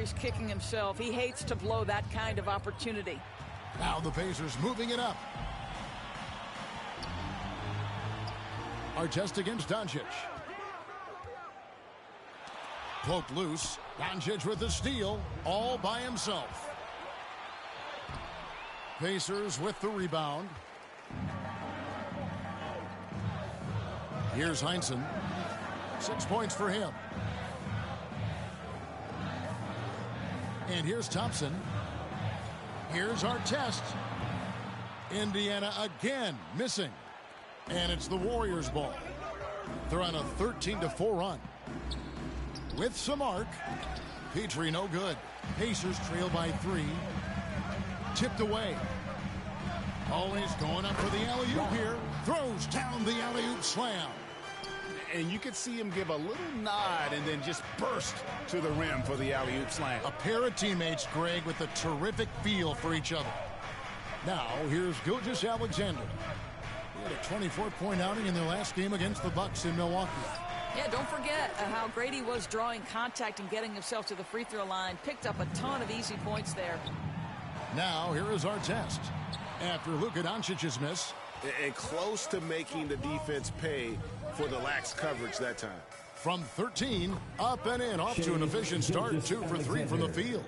is kicking himself. He hates to blow that kind of opportunity. Now the Pacers moving it up. Artest against Doncic. Poked loose. Doncic with the steal, all by himself. Pacers with the rebound. Here's Heinsohn. 6 points for him. And here's Thompson. Here's Artest. Indiana again missing. And it's the Warriors' ball. They're on a 13-4 run. With some arc. Petrie no good. Pacers trail by 3. Tipped away. Always going up for the alley-oop here. Throws down the alley-oop slam. And you could see him give a little nod and then just burst to the rim for the alley-oop slam. A pair of teammates, Greg, with a terrific feel for each other. Now, here's Gilgeous-Alexander. He had a 24-point outing in their last game against the Bucks in Milwaukee. Yeah, don't forget how great he was drawing contact and getting himself to the free throw line. Picked up a ton of easy points there. Now, here is Artest. After Luka Doncic's miss. And close to making the defense pay for the lax coverage that time. From 13, up and in, off to an efficient start. 2 for 3 from the field.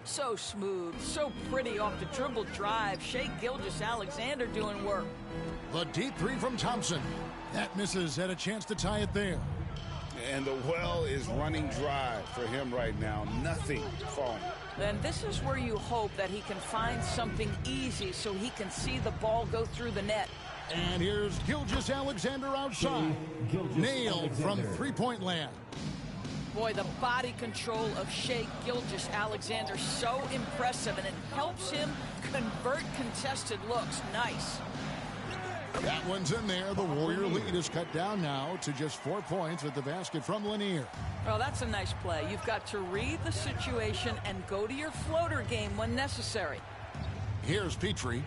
So smooth, so pretty off the dribble drive. Shai Gilgeous-Alexander doing work. The deep 3 from Thompson. That misses, had a chance to tie it there. And the well is running dry for him right now. Nothing falling. Then this is where you hope that he can find something easy so he can see the ball go through the net. And here's Gilgeous-Alexander outside. Nailed from three-point land. Boy, the body control of Shai Gilgeous-Alexander, so impressive, and it helps him convert contested looks. Nice. That one's in there. The Warrior lead is cut down now to just 4 points with the basket from Lanier. Well, that's a nice play. You've got to read the situation and go to your floater game when necessary. Here's Petrie.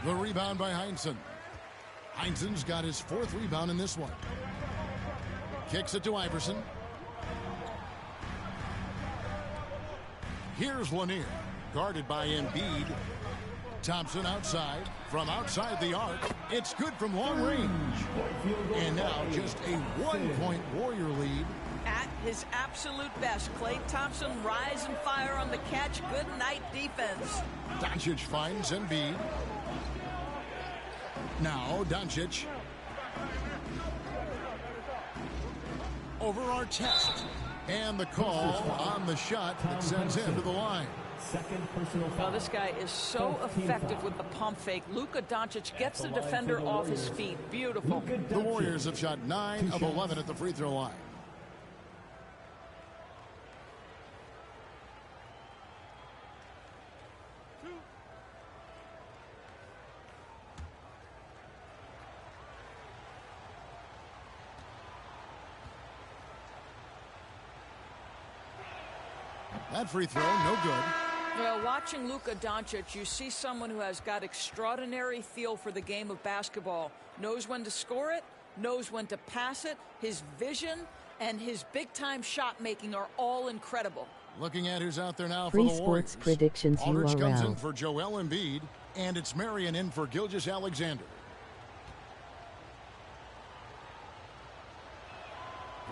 The rebound by Heinsohn. Heinsohn's got his 4th rebound in this one. Kicks it to Iverson. Here's Lanier, guarded by Embiid. Thompson outside. From outside the arc, it's good from long range. And now just a 1-point Warrior lead. At his absolute best, Klay Thompson rise and fire on the catch. Good night defense. Doncic finds Embiid. Now Doncic. Over Artest. And the call on the shot that sends him to the line. Well, this guy is so effective with the pump fake. Luka Doncic gets the defender off his feet. Beautiful. The Warriors have shot 9 of 11 at the free throw line. That free throw, no good. Well, watching Luka Doncic, you see someone who has got extraordinary feel for the game of basketball. Knows when to score it, knows when to pass it. His vision and his big-time shot making are all incredible. Looking at who's out there now Free for the Warriors. Sports Predictions Aldridge comes in URL. for Joel Embiid, and it's Marion in for Gilgeous-Alexander.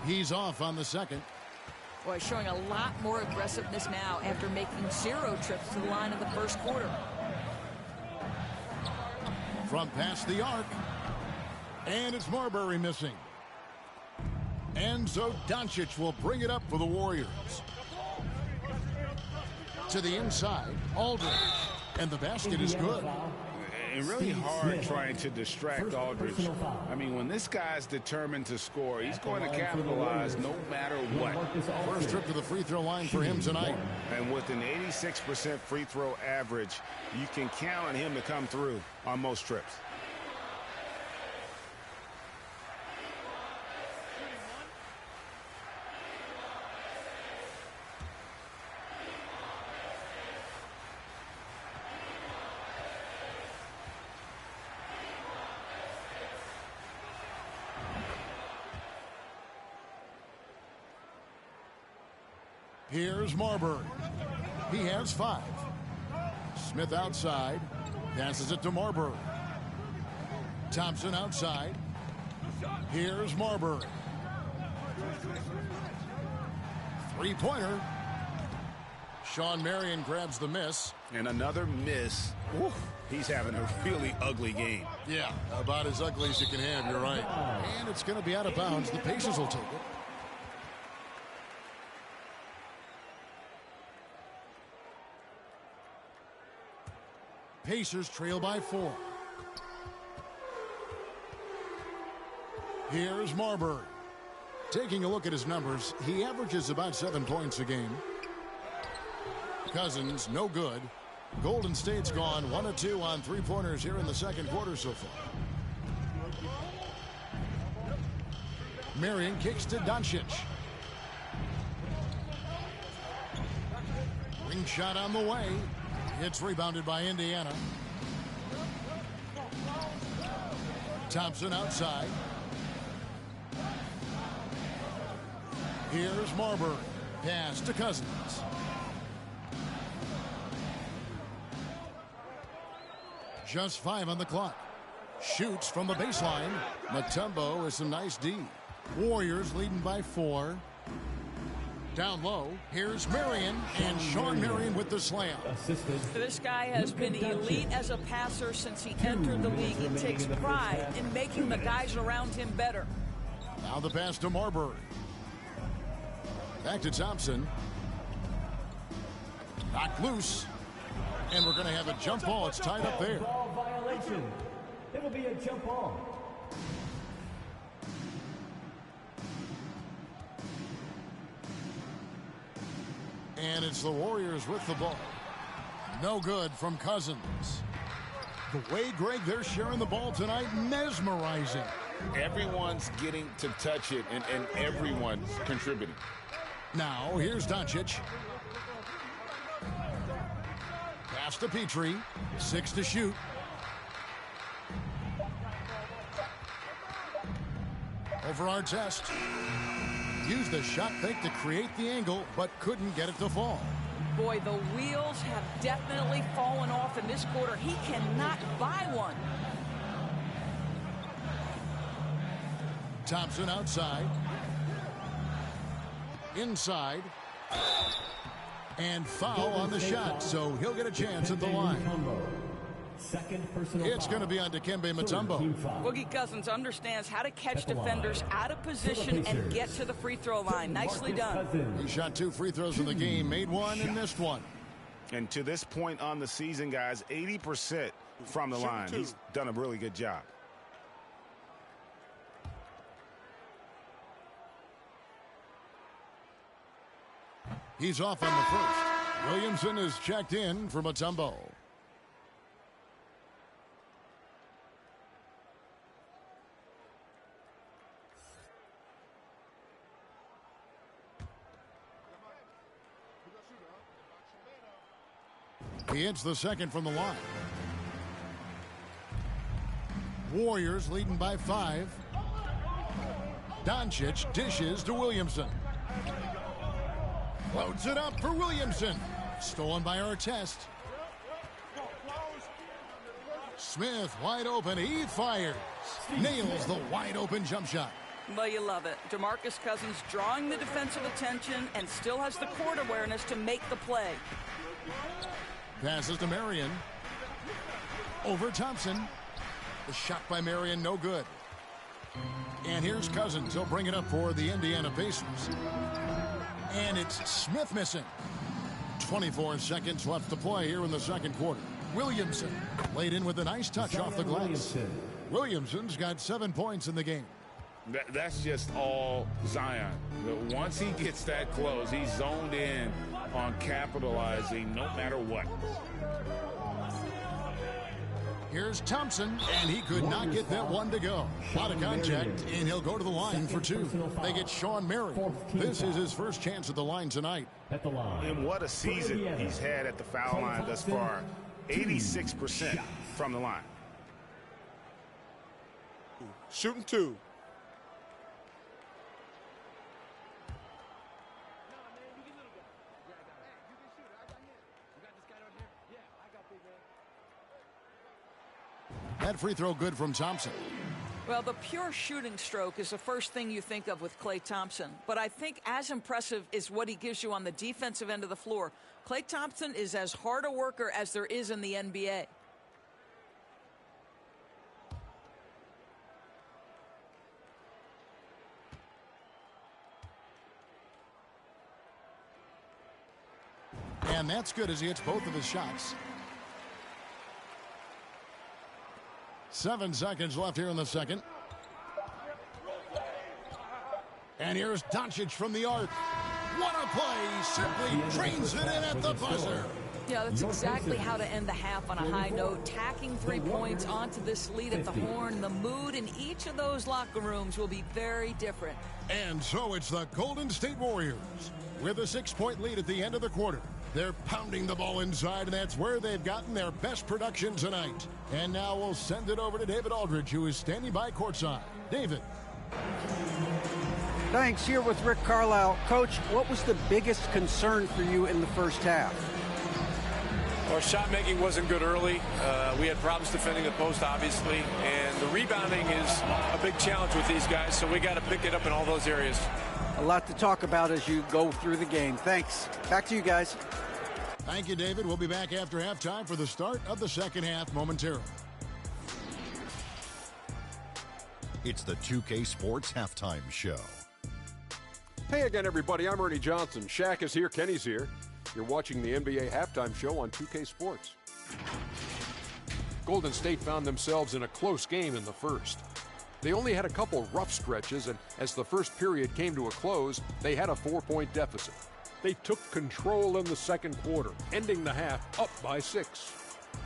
He's off on the second. Boy, showing a lot more aggressiveness now after making 0 trips to the line in the first quarter. From past the arc. And it's Marbury missing. And so Doncic will bring it up for the Warriors. To the inside, Aldridge. And the basket is good. And really hard trying to distract Aldridge. I mean, when this guy's determined to score, he's going to capitalize no matter what. First trip to the free throw line for him tonight. And with an 86% free throw average, you can count on him to come through on most trips. Here's Marbury. He has 5. Smith outside. Passes it to Marbury. Thompson outside. Here's Marbury. Three-pointer. Sean Marion grabs the miss. And another miss. Oof, he's having a really ugly game. Yeah, about as ugly as you can have, you're right. And it's going to be out of bounds. The Pacers will take it. Pacers trail by 4. Here's Marbury. Taking a look at his numbers, he averages about 7 points a game. Cousins, no good. Golden State's gone 1 of 2 on three-pointers here in the second quarter so far. Marion kicks to Doncic. Ring shot on the way. It's rebounded by Indiana. Thompson outside. Here's Marbury. Pass to Cousins. Just 5 on the clock. Shoots from the baseline. Mutombo with some nice D. Warriors leading by 4. Down low, here's Marion, and Sean Marion with the slam. This guy has been elite as a passer since he entered the league. He takes pride in making the guys around him better. Now the pass to Marbury. Back to Thompson. Knocked loose. And we're going to have a jump ball. It's tied up there. Ball violation. It'll be a jump ball. And it's the Warriors with the ball. No good from Cousins. The way, Greg, they're sharing the ball tonight, mesmerizing. Everyone's getting to touch it, and everyone's contributing. Now, here's Doncic. Pass to Petrie. 6 to shoot. Over our test. Used the shot fake to create the angle, but couldn't get it to fall. Boy, the wheels have definitely fallen off in this quarter. He cannot buy one. Thompson outside. Inside. And foul on the shot, so he'll get a chance at the line. It's going to be on Dikembe Mutombo. Boogie Cousins understands how to catch defenders out of position and get to the free throw line. Nicely done. He shot 2 free throws in the game, made 1 and missed 1. And to this point on the season, guys, 80% from the line. He's done a really good job. He's off on the first. Williamson is checked in for Mutombo. He hits the second from the line. Warriors leading by 5. Doncic dishes to Williamson. Loads it up for Williamson. Stolen by Artest. Smith wide open. He fires. Nails the wide open jump shot. Well, you love it. DeMarcus Cousins drawing the defensive attention and still has the court awareness to make the play. Passes to Marion. Over Thompson. The shot by Marion, no good. And here's Cousins. He'll bring it up for the Indiana Pacers. And it's Smith missing. 24 seconds left to play here in the second quarter. Williamson laid in with a nice touch off the glass. Williamson's got 7 points in the game. That's just all Zion. Once he gets that close, he's zoned in on capitalizing no matter what. Here's Thompson, and he could not get that one to go. A lot of contact, and he'll go to the line for 2. They get Sean Marion. This is his first chance at the line tonight. And what a season he's had at the foul line thus far. 86% from the line. Shooting 2. That free throw good from Thompson. Well, the pure shooting stroke is the first thing you think of with Klay Thompson. But I think as impressive is what he gives you on the defensive end of the floor. Klay Thompson is as hard a worker as there is in the NBA. And that's good as he hits both of his shots. 7 seconds left here in the second. And here's Doncic from the arc. What a play! Simply drains it in at the buzzer. Yeah, that's exactly how to end the half on a high note. Tacking 3 points onto this lead at the horn. The mood in each of those locker rooms will be very different. And so it's the Golden State Warriors with a 6-point lead at the end of the quarter. They're pounding the ball inside, and that's where they've gotten their best production tonight. And now we'll send it over to David Aldridge, who is standing by courtside. David. Thanks. Here with Rick Carlisle. Coach, what was the biggest concern for you in the first half? Our shot making wasn't good early. We had problems defending the post, obviously, and the rebounding is a big challenge with these guys, so we got to pick it up in all those areas. A lot to talk about as you go through the game. Thanks. Back to you guys. Thank you, David. We'll be back after halftime for the start of the second half momentarily. It's the 2K Sports Halftime Show. Hey again, everybody. I'm Ernie Johnson. Shaq is here. Kenny's here. You're watching the NBA Halftime Show on 2K Sports. Golden State found themselves in a close game in the first. They only had a couple rough stretches, and as the first period came to a close, they had a 4-point deficit. They took control in the second quarter, ending the half up by 6.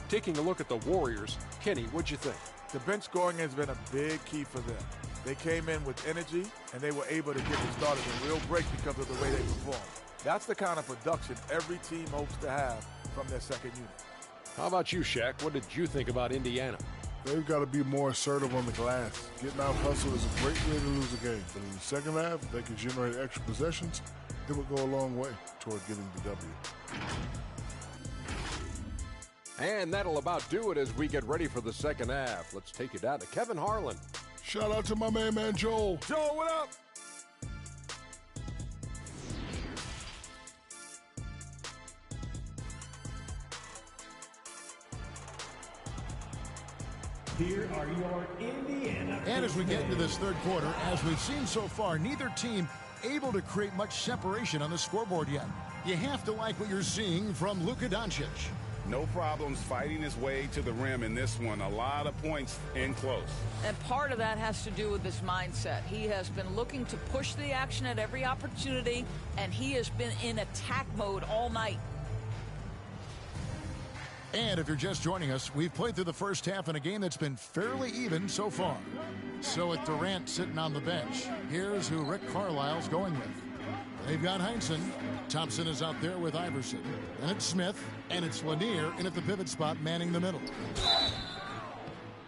Taking a look at the Warriors, Kenny, what'd you think? The bench scoring has been a big key for them. They came in with energy, and they were able to get it started a real break because of the way they performed. That's the kind of production every team hopes to have from their second unit. How about you, Shaq? What did you think about Indiana? They've got to be more assertive on the glass. Getting out hustle is a great way to lose a game. But in the second half, if they can generate extra possessions, it would go a long way toward getting the W. And that'll about do it as we get ready for the second half. Let's take it down to Kevin Harlan. Shout out to my man Joel. Joel, what up? Here are your Indiana. And as we get into this third quarter, as we've seen so far, neither team able to create much separation on the scoreboard yet. You have to like what you're seeing from Luka Doncic. No problems fighting his way to the rim in this one. A lot of points in close. And part of that has to do with his mindset. He has been looking to push the action at every opportunity, and he has been in attack mode all night. And if you're just joining us, we've played through the first half in a game that's been fairly even so far. So with Durant sitting on the bench, here's who Rick Carlisle's going with. They've got Heinsohn. Thompson is out there with Iverson. And it's Smith. And it's Lanier in at the pivot spot, manning the middle.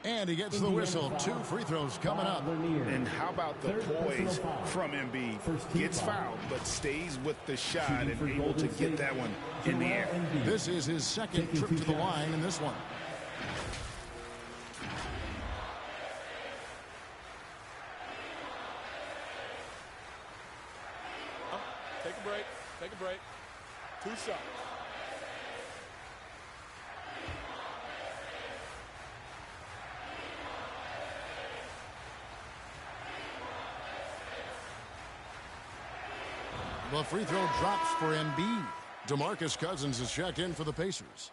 And he gets the whistle. 2 free throws coming up. And how about the poise from Embiid? Gets fouled, but stays with the shot and able to get that one in the air. This is his second trip to the line in this one. Take a break. Take a break. 2 shots. The free throw drops for Embiid. DeMarcus Cousins is checked in for the Pacers.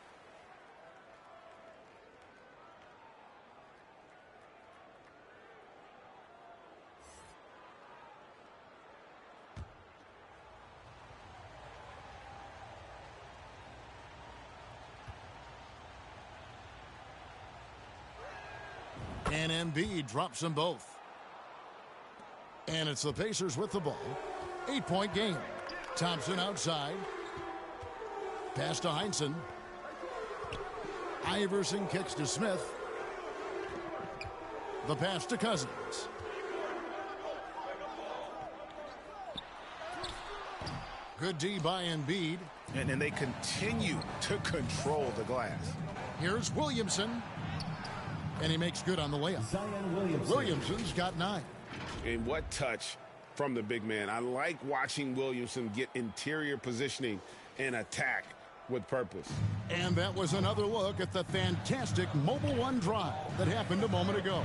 And Embiid drops them both. And it's the Pacers with the ball. 8-point game. Thompson outside. Pass to Heinsohn. Iverson kicks to Smith. The pass to Cousins. Good D by Embiid. And then they continue to control the glass. Here's Williamson. And he makes good on the layup. Williamson's got 9. And what touch from the big man. I like watching Williamson get interior positioning and attack with purpose. And that was another look at the fantastic Mobile One drive that happened a moment ago.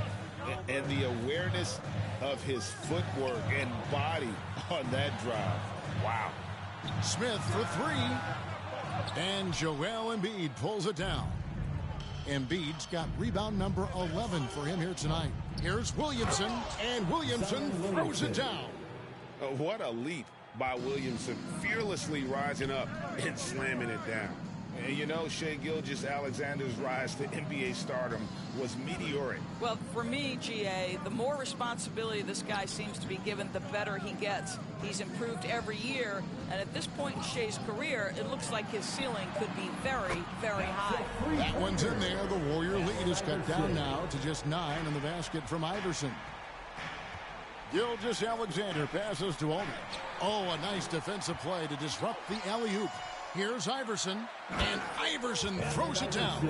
And the awareness of his footwork and body on that drive. Wow. Smith for 3. And Joel Embiid pulls it down. Embiid's got rebound number 11 for him here tonight. Here's Williamson, and Williamson throws it down. What a leap by Williamson, fearlessly rising up and slamming it down. And you know, Shai Gilgeous-Alexander's rise to NBA stardom was meteoric. Well, for me, GA, the more responsibility this guy seems to be given, the better he gets. He's improved every year, and at this point in Shai's career, it looks like his ceiling could be very, very high. That one's in there. The Warrior lead is cut down now to just 9 in the basket from Iverson. Gilgeous-Alexander passes to Aldridge. Oh, a nice defensive play to disrupt the alley-oop. Here's Iverson, and Iverson throws it down.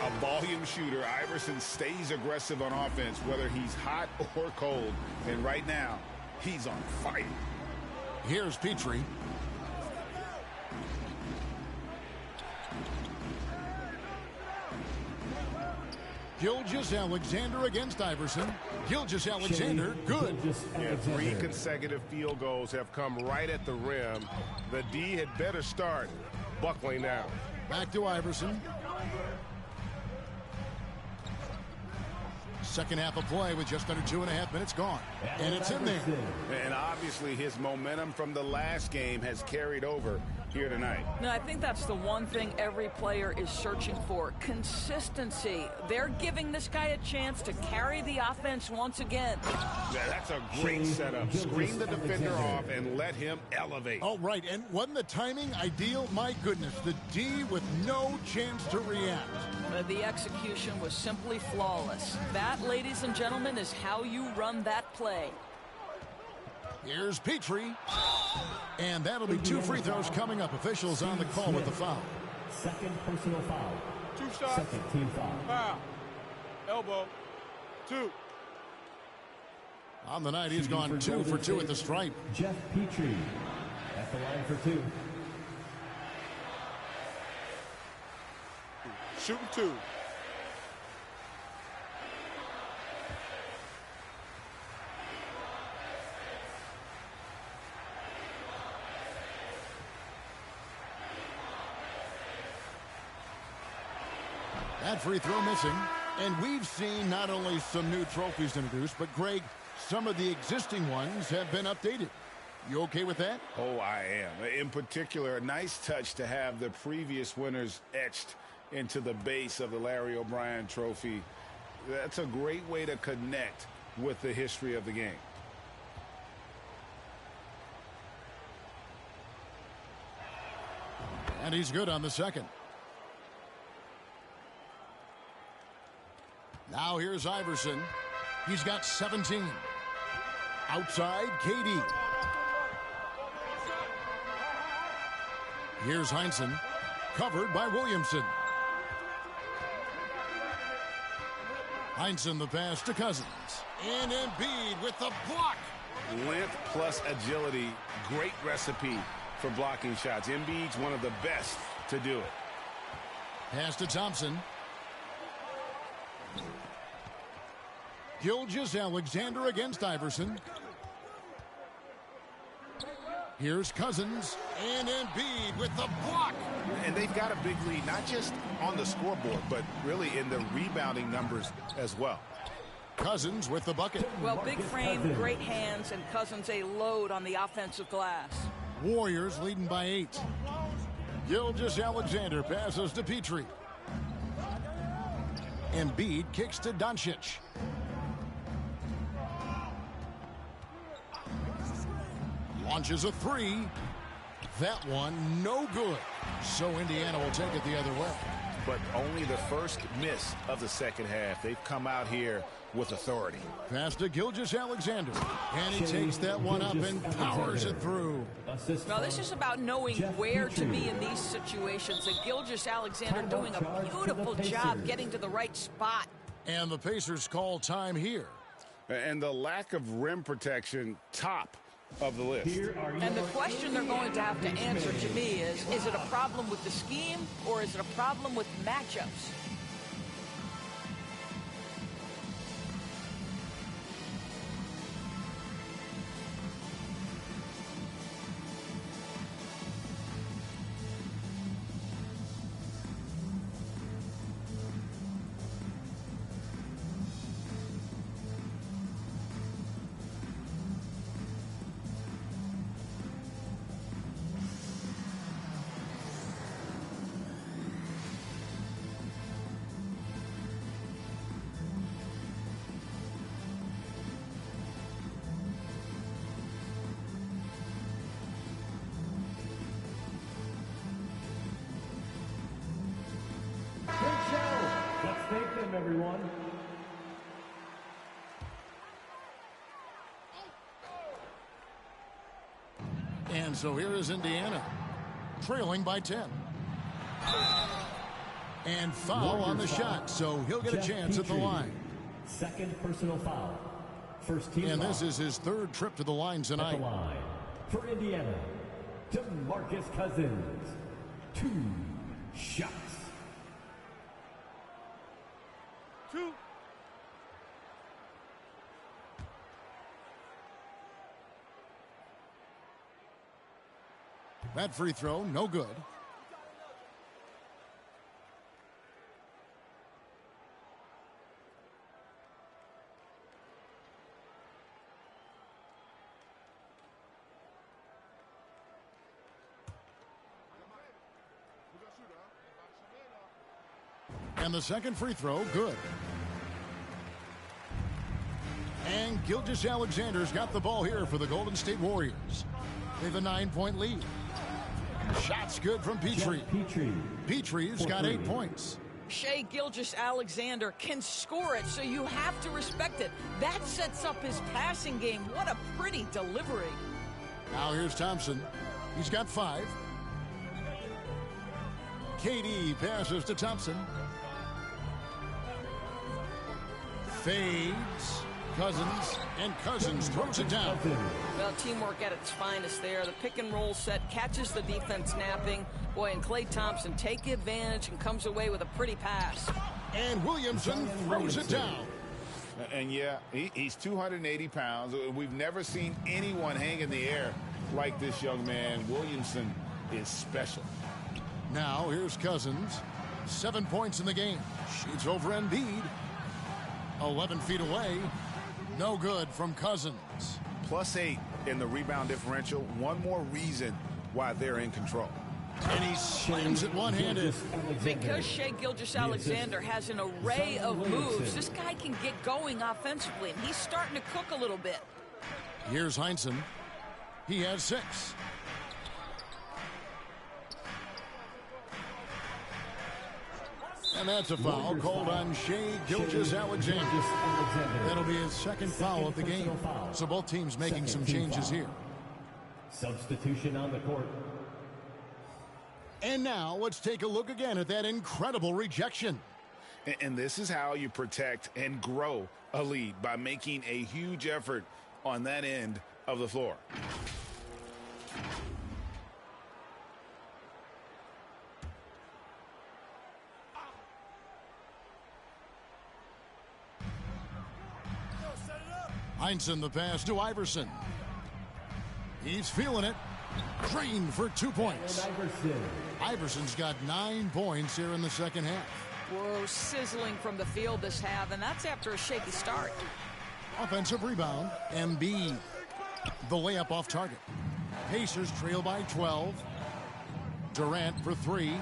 A volume shooter, Iverson stays aggressive on offense, whether he's hot or cold. And right now, he's on fire. Here's Petrie. Gilgeous-Alexander against Iverson. Gilgeous-Alexander, good. Yeah, 3 consecutive field goals have come right at the rim. The D had better start buckling down. Back to Iverson. Second half of play with just under 2.5 minutes gone. And it's in there. And obviously his momentum from the last game has carried over here tonight. No, I think that's the one thing every player is searching for. Consistency. They're giving this guy a chance to carry the offense once again. Yeah, that's a great setup. Screen the defender off and let him elevate. Oh, right. And wasn't the timing ideal? My goodness. The D with no chance to react. The execution was simply flawless. That, ladies and gentlemen, is how you run that play. Here's Petrie. And that'll be 2 free throws coming up. Officials on the call with the foul. Second personal foul. 2 shots. Second team foul. Foul. Elbow. 2. On the night, he's gone 2 for 2 at the stripe. Jeff Petrie at the line for 2. Shooting 2. That free throw missing. And we've seen not only some new trophies introduced, but, Greg, some of the existing ones have been updated. You okay with that? Oh, I am. In particular, a nice touch to have the previous winners etched into the base of the Larry O'Brien trophy. That's a great way to connect with the history of the game. And he's good on the second. Now here's Iverson. He's got 17. Outside, KD. Here's Heinsohn. Covered by Williamson. Heinsohn the pass to Cousins. And Embiid with the block. Length plus agility. Great recipe for blocking shots. Embiid's one of the best to do it. Pass to Thompson. Gilgeous-Alexander against Iverson. Here's Cousins, and Embiid with the block. And they've got a big lead, not just on the scoreboard, but really in the rebounding numbers as well. Cousins with the bucket. Well, big frame, great hands, and Cousins a load on the offensive glass. Warriors leading by 8. Gilgeous-Alexander passes to Petrie. Embiid kicks to Doncic. Launches a 3. That one no good. So Indiana will take it the other way. But only the first miss of the second half. They've come out here with authority. Pass to Gilgeous-Alexander. And he takes that one up and powers it through. Now, this is about knowing where to be in these situations. And Gilgeous-Alexander doing a beautiful job getting to the right spot. And the Pacers call time here. And the lack of rim protection, top of the list. And the question they're going to have to answer to me is it a problem with the scheme or is it a problem with matchups? Thank them, everyone. And so here is Indiana, trailing by 10. And foul on the shot, so he'll get a chance at the line. Second personal foul. First team and foul. this is his third trip to the line tonight. At the line for Indiana, DeMarcus Cousins. 2 shots. 2. That free throw, no good. And the second free throw, good. And Gilgeous-Alexander's got the ball here for the Golden State Warriors. They have a 9-point lead. Shots good from Petrie. Petrie's got 8 points. Shai Gilgeous-Alexander can score it, so you have to respect it. That sets up his passing game. What a pretty delivery. Now here's Thompson. He's got 5. KD passes to Thompson. Fades. Cousins, and Cousins throws it down. Well, teamwork at its finest there. The pick and roll set catches the defense napping. Boy, and Klay Thompson take advantage and comes away with a pretty pass. And Williamson throws it down. And yeah, he's 280 pounds. We've never seen anyone hang in the air like this young man. Williamson is special. Now here's Cousins. 7 points in the game. Shoots over Embiid. 11 feet away. No good from Cousins. +8 in the rebound differential. One more reason why they're in control. And he slams it one-handed. Because Shai Gilgeous-Alexander has an array of moves, this guy can get going offensively, and he's starting to cook a little bit. Here's Heinsohn. He has 6. And that's a foul called on Shai Gilgeous-Alexander. That'll be his second foul of the game. So both teams making some changes here. Substitution on the court. And now let's take a look again at that incredible rejection. And this is how you protect and grow a lead, by making a huge effort on that end of the floor. Heinsohn the pass to Iverson. He's feeling it. Green for 2 points. Iverson's got 9 points here in the second half. Whoa, sizzling from the field this half, and that's after a shaky start. Offensive rebound, Embiid. The layup off target. Pacers trail by 12. Durant for 3.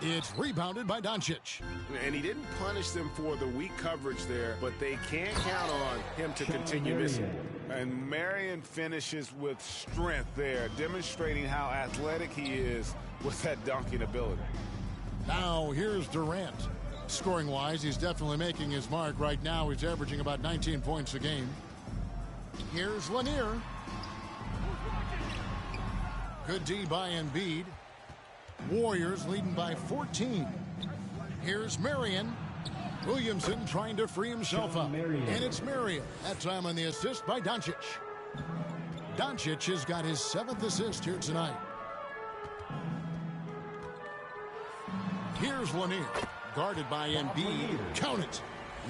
It's rebounded by Doncic. And he didn't punish them for the weak coverage there, but they can't count on him to continue missing. And Marion finishes with strength there, demonstrating how athletic he is with that dunking ability. Now here's Durant. Scoring-wise, he's definitely making his mark. Right now, he's averaging about 19 points a game. Here's Lanier. Good D by Embiid. Warriors leading by 14. Here's Marion. Williamson trying to free himself up. And it's Marion. That time on the assist by Doncic. Doncic has got his 7th assist here tonight. Here's Lanier. Guarded by Embiid. Count it.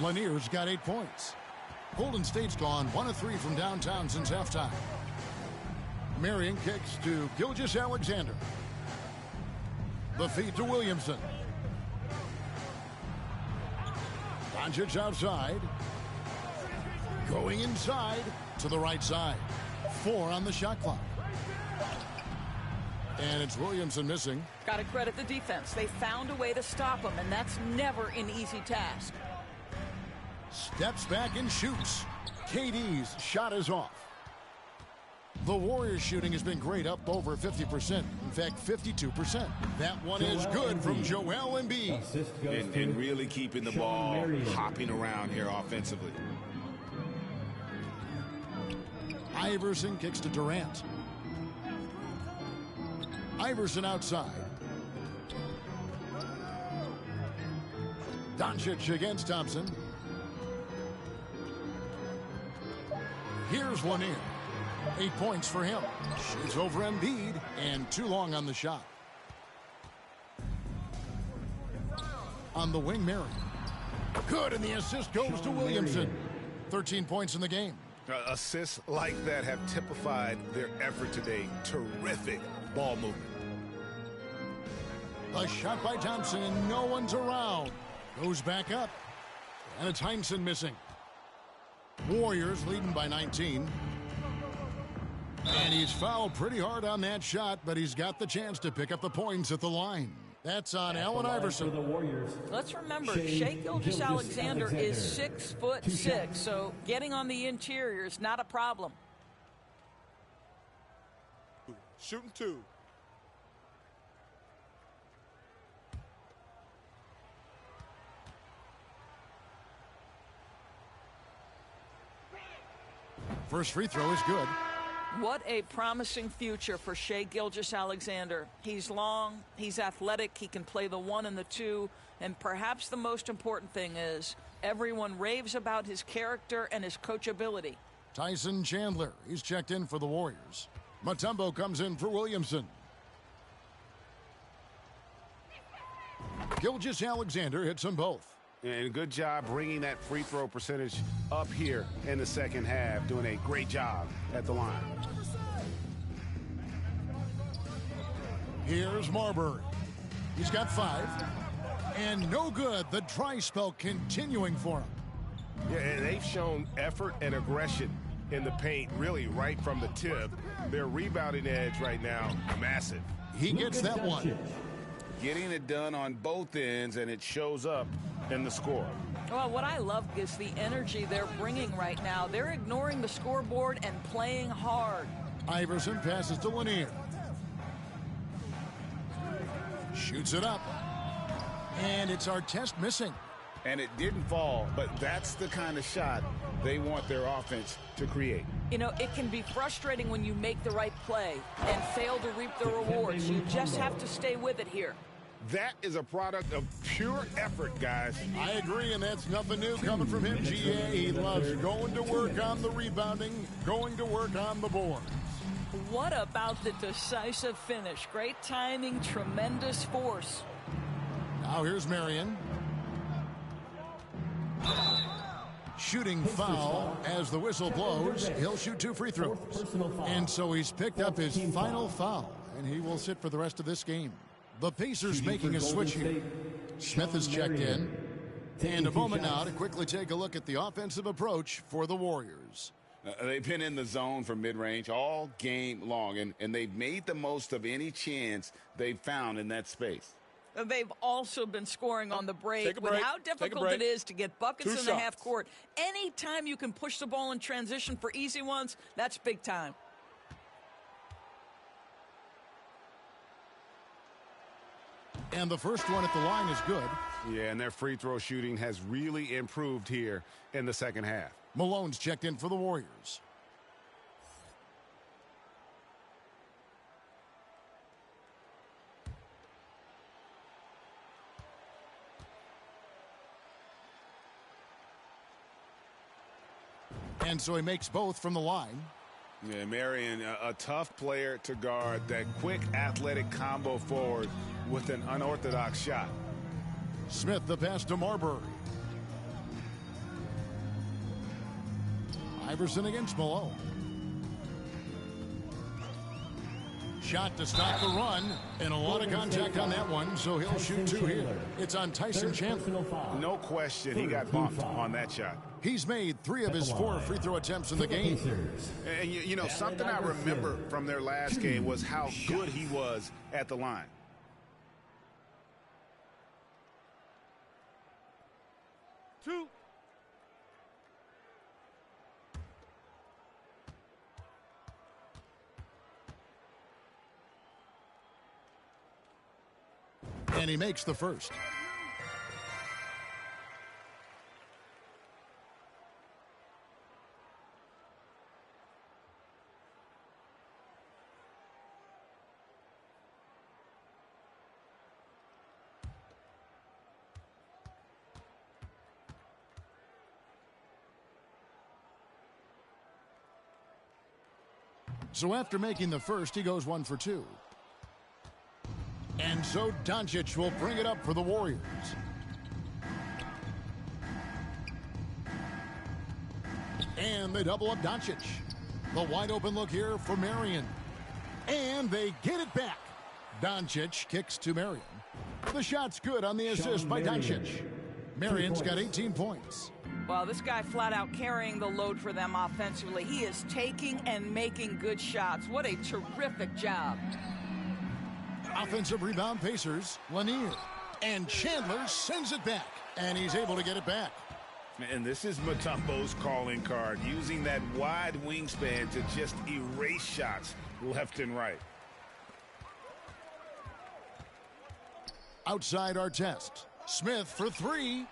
Lanier's got 8 points. Golden State's gone 1 of 3 from downtown since halftime. Marion kicks to Gilgeous-Alexander. The feed to Williamson. Doncic outside. Going inside to the right side. 4 on the shot clock. And it's Williamson missing. Got to credit the defense. They found a way to stop him, and that's never an easy task. Steps back and shoots. KD's shot is off. The Warriors shooting has been great, up over 50%. In fact, 52%. That one is good from Joel Embiid. And really keeping the ball hopping around here offensively. Iverson kicks to Durant. Iverson outside. Doncic against Thompson. Here's Lanier. 8 points for him. Shoots over Embiid and too long on the shot. On the wing, Marion. Good, and the assist goes to Williamson. 13 points in the game. Assists like that have typified their effort today. Terrific ball movement. A shot by Thompson, and no one's around. Goes back up. And it's Heinsohn missing. Warriors leading by 19. And he's fouled pretty hard on that shot, but he's got the chance to pick up the points at the line. That's on Allen Iverson. Let's remember, Shai Gilgeous-Alexander is 6'6", so getting on the interior is not a problem. Shooting 2. First free throw is good. What a promising future for Shai Gilgeous-Alexander. He's long, he's athletic, he can play the 1 and the 2, and perhaps the most important thing is everyone raves about his character and his coachability. Tyson Chandler, he's checked in for the Warriors. Mutombo comes in for Williamson. Gilgeous-Alexander hits them both. And a good job bringing that free throw percentage up here in the second half. Doing a great job at the line. Here's Marbury. He's got 5. And no good. The dry spell continuing for him. Yeah, and they've shown effort and aggression in the paint, really right from the tip. Their rebounding edge right now, massive. He gets that one. Getting it done on both ends, and it shows up in the score. Well, what I love is the energy they're bringing right now. They're ignoring the scoreboard and playing hard. Iverson passes to Lanier. Shoots it up. And it's Artest missing. And it didn't fall, but that's the kind of shot they want their offense to create. You know, it can be frustrating when you make the right play and fail to reap the rewards. You just have to stay with it here. That is a product of pure effort, guys. I agree, and that's nothing new coming from him, GA. He loves going to work on the rebounding, going to work on the board. What about the decisive finish? Great timing, tremendous force. Now here's Marion. Shooting foul as the whistle blows. He'll shoot 2 free throws. And so he's picked up his final foul, and he will sit for the rest of this game. The Pacers making a switch here. Smith is checked in. And a moment now to quickly take a look at the offensive approach for the Warriors. They've been in the zone for mid-range all game long, and they've made the most of any chance they've found in that space. They've also been scoring on the break. With how difficult it is to get buckets in the half court. Anytime you can push the ball in transition for easy ones, that's big time. And the first one at the line is good. Yeah, and their free throw shooting has really improved here in the second half. Malone's checked in for the Warriors. And so he makes both from the line. Yeah, Marion, a tough player to guard. That quick athletic combo forward with an unorthodox shot. Smith the pass to Marbury. Iverson against Malone. Shot to stop the run, and a lot of contact on that one, so he'll shoot 2 here. It's on Tyson Chandler. No question, he got bumped on that shot. He's made 3 of his 4 free throw attempts in the game. And you know, something I remember from their last game was how good he was at the line. Two. And he makes the first. So after making the first, he goes 1 for 2. And so Doncic will bring it up for the Warriors. And they double up Doncic. The wide open look here for Marion. And they get it back. Doncic kicks to Marion. The shot's good on the assist by Doncic. Marion's got 18 points. Well, this guy flat out carrying the load for them offensively. He is taking and making good shots. What a terrific job. Offensive rebound, Pacers. Lanier. And Chandler sends it back. And he's able to get it back. And this is Mutombo's calling card, using that wide wingspan to just erase shots left and right. Outside our test. Smith for 3.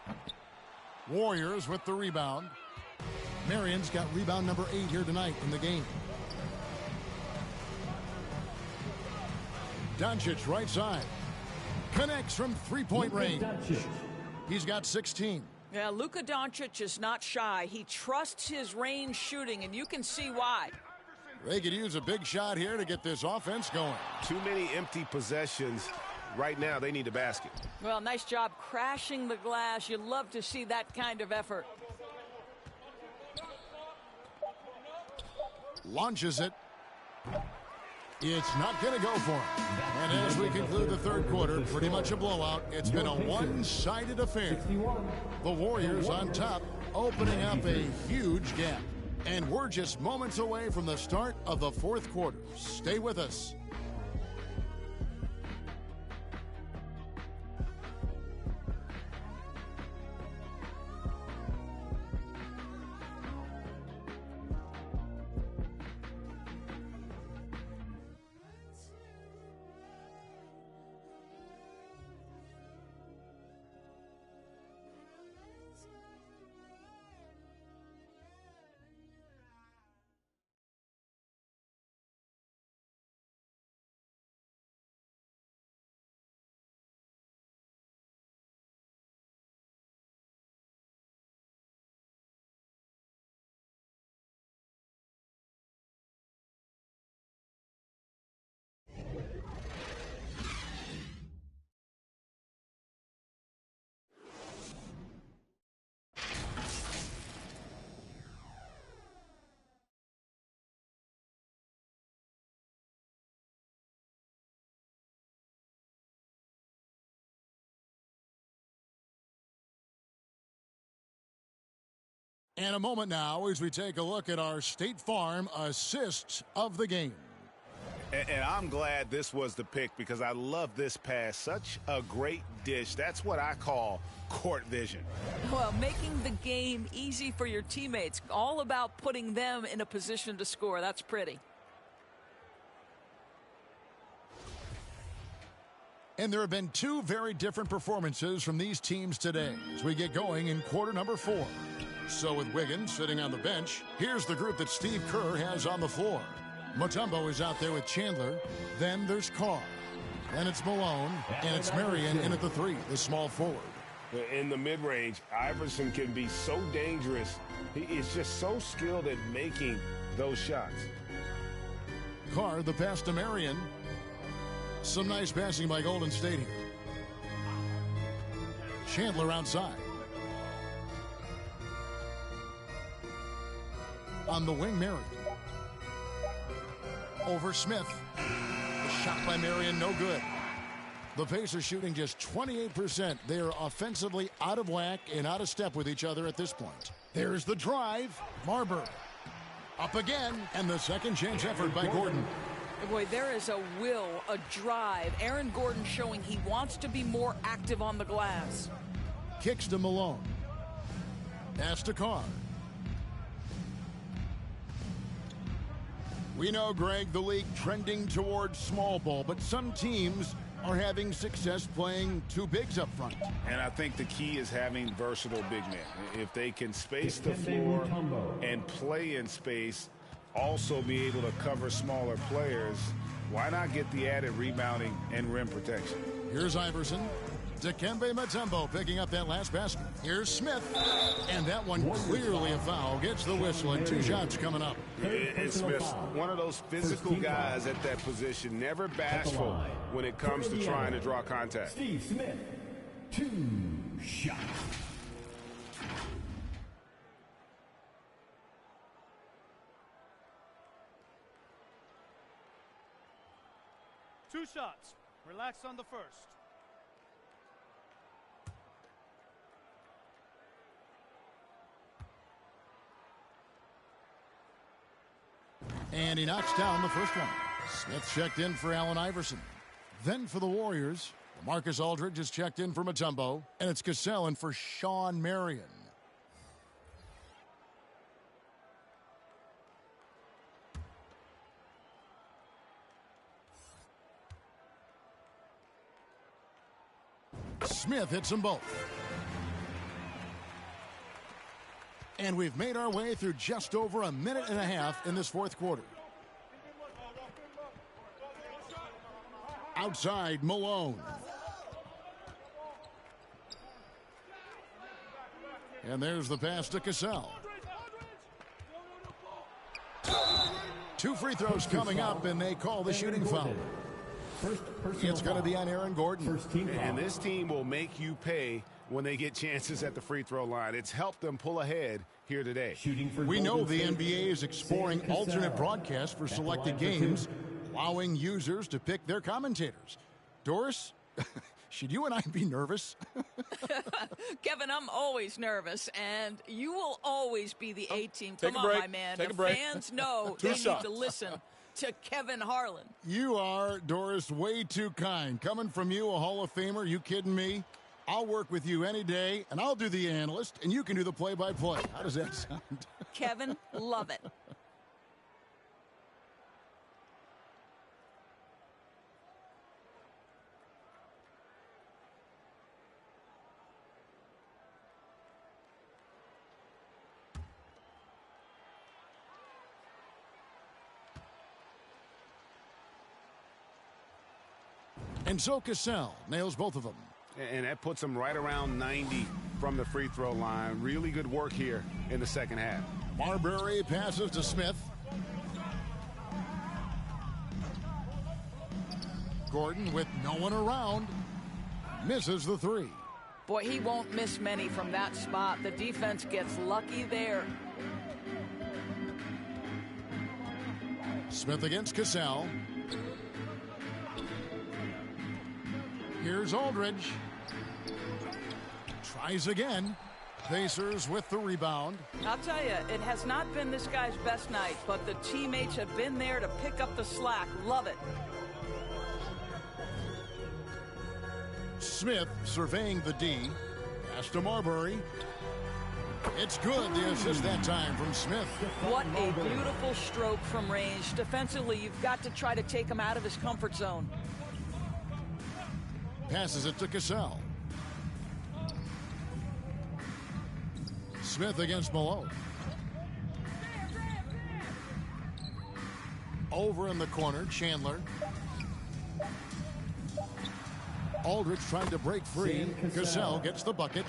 Warriors with the rebound. Marion's got rebound number 8 here tonight in the game. Doncic right side. Connects from three-point range. He's got 16. Yeah, Luka Doncic is not shy. He trusts his range shooting, and you can see why. They could use a big shot here to get this offense going. Too many empty possessions. Right now, they need a basket. Well, nice job crashing the glass. You love to see that kind of effort. Launches it. It's not going to go for him. And as we conclude the third quarter, pretty much a blowout. It's been a one-sided affair. The Warriors on top, opening up a huge gap. And we're just moments away from the start of the fourth quarter. Stay with us. And a moment now as we take a look at our State Farm assists of the game. And I'm glad this was the pick because I love this pass. Such a great dish. That's what I call court vision. Well, making the game easy for your teammates. All about putting them in a position to score. That's pretty. And there have been two very different performances from these teams today as we get going in quarter number 4. So with Wiggins sitting on the bench, here's the group that Steve Kerr has on the floor. Mutombo is out there with Chandler. Then there's Carr. Then it's Malone. And it's Marion in at the 3, the small forward. in the mid-range. Iverson can be so dangerous. He is just so skilled at making those shots. Carr, the pass to Marion. Some nice passing by Golden State here. Chandler outside. On the wing, Marion. Over Smith. The shot by Marion, no good. The Pacers shooting just 28%. They are offensively out of whack and out of step with each other at this point. There's the drive. Marbury. Up again, and the second chance effort by Gordon. Boy, there is a will, a drive. Aaron Gordon showing he wants to be more active on the glass. Kicks to Malone. Pass to Carr. We know, Greg, the league trending towards small ball, but some teams are having success playing two bigs up front. And I think the key is having versatile big men. If they can space the floor and play in space, also be able to cover smaller players, why not get the added rebounding and rim protection? Here's Iverson. Dikembe Mutombo picking up that last basket. Here's Smith. And that one clearly a foul. Gets the whistle, and 2 shots coming up. And Smith's one of those physical guys at that position, never bashful when it comes to trying to draw contact. Steve Smith, 2 shots. Two shots. Relax on the first. And he knocks down the first one. Smith checked in for Allen Iverson. Then for the Warriors, Marcus Aldridge is checked in for Mutombo, and it's Cassell in for Sean Marion. Smith hits them both. And we've made our way through just over a minute and a half in this fourth quarter. Outside, Malone. And there's the pass to Cassell. 2 free throws coming up, and they call the shooting foul. It's going to be on Aaron Gordon. And this team will make you pay when they get chances at the free throw line. It's helped them pull ahead here today. We know the NBA is exploring alternate broadcasts for selected games, allowing users to pick their commentators. Doris, should you and I be nervous? Kevin, I'm always nervous, and you will always be the A team. Take Come a on, break. my man. Take a The break. fans know Two they shots. need to listen to Kevin Harlan. You are, Doris, way too kind. Coming from you, a Hall of Famer, you kidding me? I'll work with you any day, and I'll do the analyst, and you can do the play-by-play. How does that sound? Kevin, love it. And so Cassell nails both of them. And that puts them right around 90 from the free throw line. Really good work here in the second half. Marbury passes to Smith. Gordon with no one around. Misses the 3. Boy, he won't miss many from that spot. The defense gets lucky there. Smith against Cassell. Here's Aldridge. Tries again. Pacers with the rebound. I'll tell you, it has not been this guy's best night, but the teammates have been there to pick up the slack. Love it. Smith surveying the D. Pass to Marbury. It's good. The assist that time from Smith. What a beautiful stroke from range. Defensively, you've got to try to take him out of his comfort zone. Passes it to Cassell. Smith against Malone. Over in the corner, Chandler. Aldridge trying to break free. Cassell gets the bucket.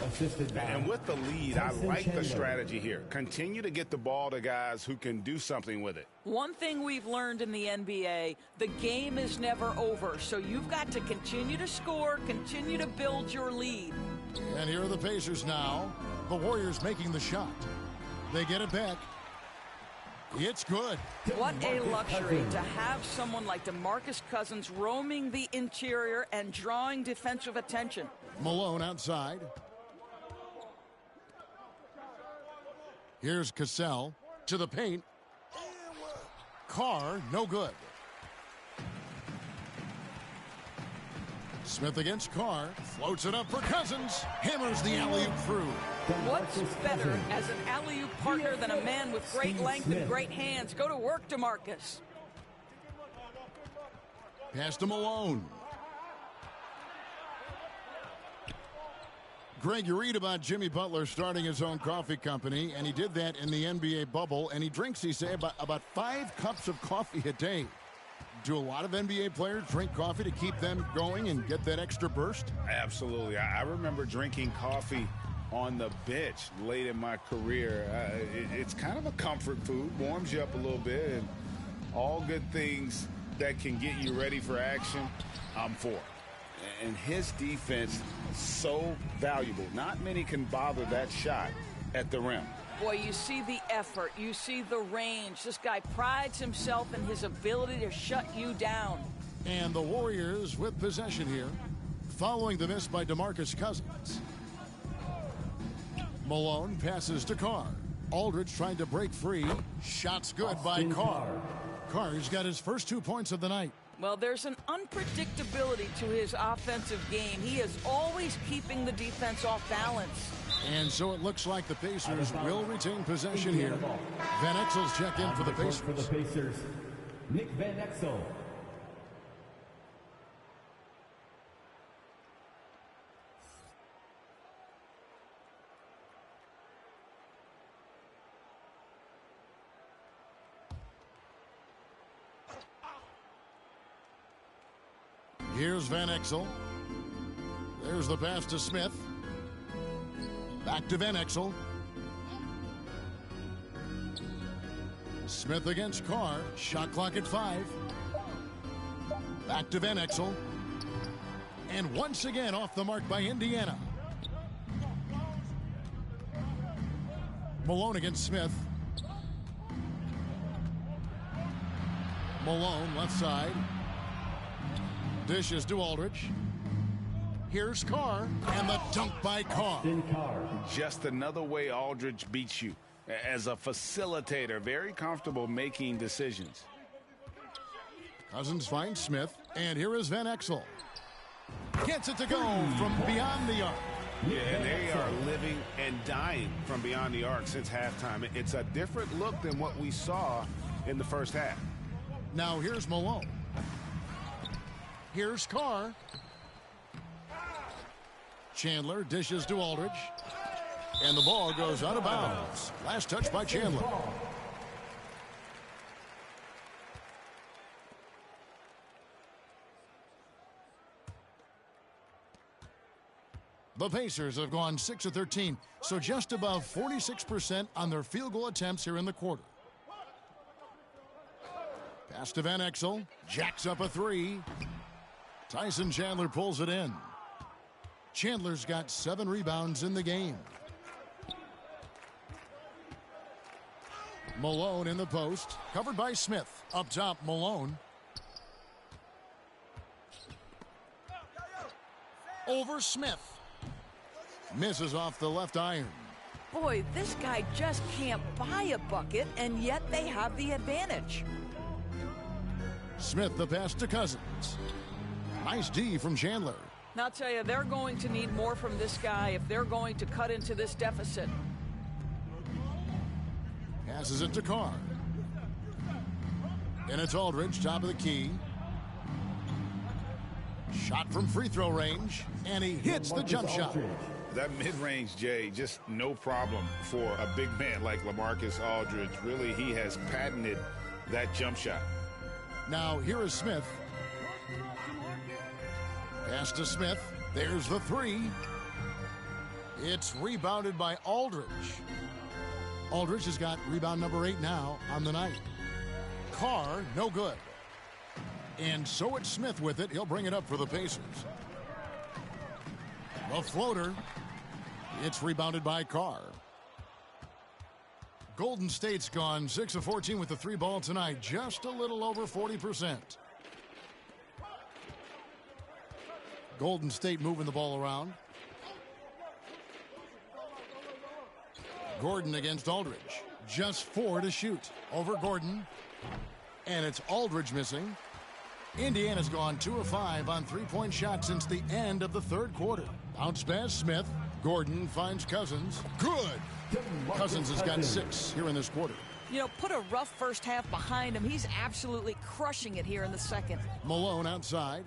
And with the lead, I like the strategy here. Continue to get the ball to guys who can do something with it. One thing we've learned in the NBA, the game is never over. So you've got to continue to score, continue to build your lead. And here are the Pacers now. The Warriors making the shot. They get it back. It's good. What a luxury to have someone like DeMarcus Cousins roaming the interior and drawing defensive attention. Malone outside. Here's Cassell to the paint. Carr, no good. Smith against Carr. Floats it up for Cousins. Hammers the alley-oop through. What's better as an alley-oop partner than a man with great length and great hands? Go to work, DeMarcus. Pass to Malone. Greg, you read about Jimmy Butler starting his own coffee company, and he did that in the NBA bubble, and he drinks, he say, about 5 cups of coffee a day. Do a lot of NBA players drink coffee to keep them going and get that extra burst? Absolutely. I remember drinking coffee on the bench late in my career. It's kind of a comfort food, warms you up a little bit, and all good things that can get you ready for action, I'm for. And his defense, so valuable. Not many can bother that shot at the rim. Boy, you see the effort, you see the range. This guy prides himself in his ability to shut you down. And the Warriors with possession here, following the miss by DeMarcus Cousins. Malone passes to Carr. Aldridge trying to break free. Shots good by Carr. Carr's got his first 2 points of the night. Well, there's an unpredictability to his offensive game. He is always keeping the defense off balance. And so it looks like the Pacers will retain possession here. Van Exel's checked in for the Pacers. For the Pacers, Nick Van Exel. Here's Van Exel. There's the pass to Smith. Back to Van Exel. Smith against Carr. Shot clock at 5. Back to Van Exel. And once again off the mark by Indiana. Malone against Smith. Malone left side. Dishes to Aldridge. Here's Carr, and the dunk by Carr. Just another way Aldridge beats you. As a facilitator, very comfortable making decisions. Cousins finds Smith, and here is Van Exel. Gets it to go from beyond the arc. Yeah, and they are living and dying from beyond the arc since halftime. It's a different look than what we saw in the first half. Now here's Malone. Here's Carr. Chandler dishes to Aldridge. And the ball goes out of bounds. Last touch by Chandler. The Pacers have gone 6 of 13, so just above 46% on their field goal attempts here in the quarter. Pass to Van Exel. Jacks up a 3. Tyson Chandler pulls it in. Chandler's got 7 rebounds in the game. Malone in the post, covered by Smith. Up top, Malone. Over Smith. Misses off the left iron. Boy, this guy just can't buy a bucket, and yet they have the advantage. Smith the pass to Cousins. Nice D from Chandler. Now, I'll tell you, they're going to need more from this guy if they're going to cut into this deficit. Passes it to Carr. And it's Aldridge, top of the key. Shot from free throw range, and he hits the jump shot. That mid-range, Jay, just no problem for a big man like LaMarcus Aldridge. Really, he has patented that jump shot. Now, here is Smith. Pass to Smith. There's the three. It's rebounded by Aldridge. Aldridge has got rebound number 8 now on the night. Carr, no good. And so it's Smith with it. He'll bring it up for the Pacers. The floater. It's rebounded by Carr. Golden State's gone 6 of 14 with the 3 ball tonight. Just a little over 40%. Golden State moving the ball around. Gordon against Aldridge. Just 4 to shoot. Over Gordon. And it's Aldridge missing. Indiana's gone 2 of 5 on 3-point shots since the end of the third quarter. Bounce pass, Smith. Gordon finds Cousins. Good. Cousins has got 6 here in this quarter. You know, put a rough first half behind him. He's absolutely crushing it here in the second. Malone outside.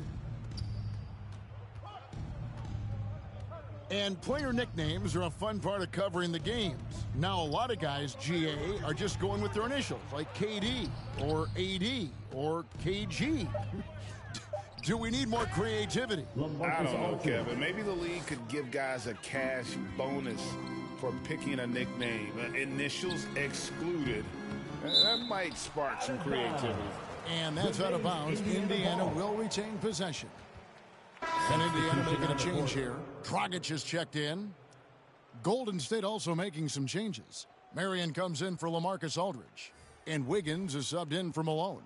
And player nicknames are a fun part of covering the games. Now, a lot of guys, GA, are just going with their initials, like KD or AD or KG. Do we need more creativity? I don't know, Kevin. Maybe the league could give guys a cash bonus for picking a nickname. Initials excluded. That might spark some creativity. And that's out of bounds. Indiana will retain possession. And Indiana making a change here. Dragic has checked in. Golden State also making some changes. Marion comes in for LaMarcus Aldridge. And Wiggins is subbed in for Malone.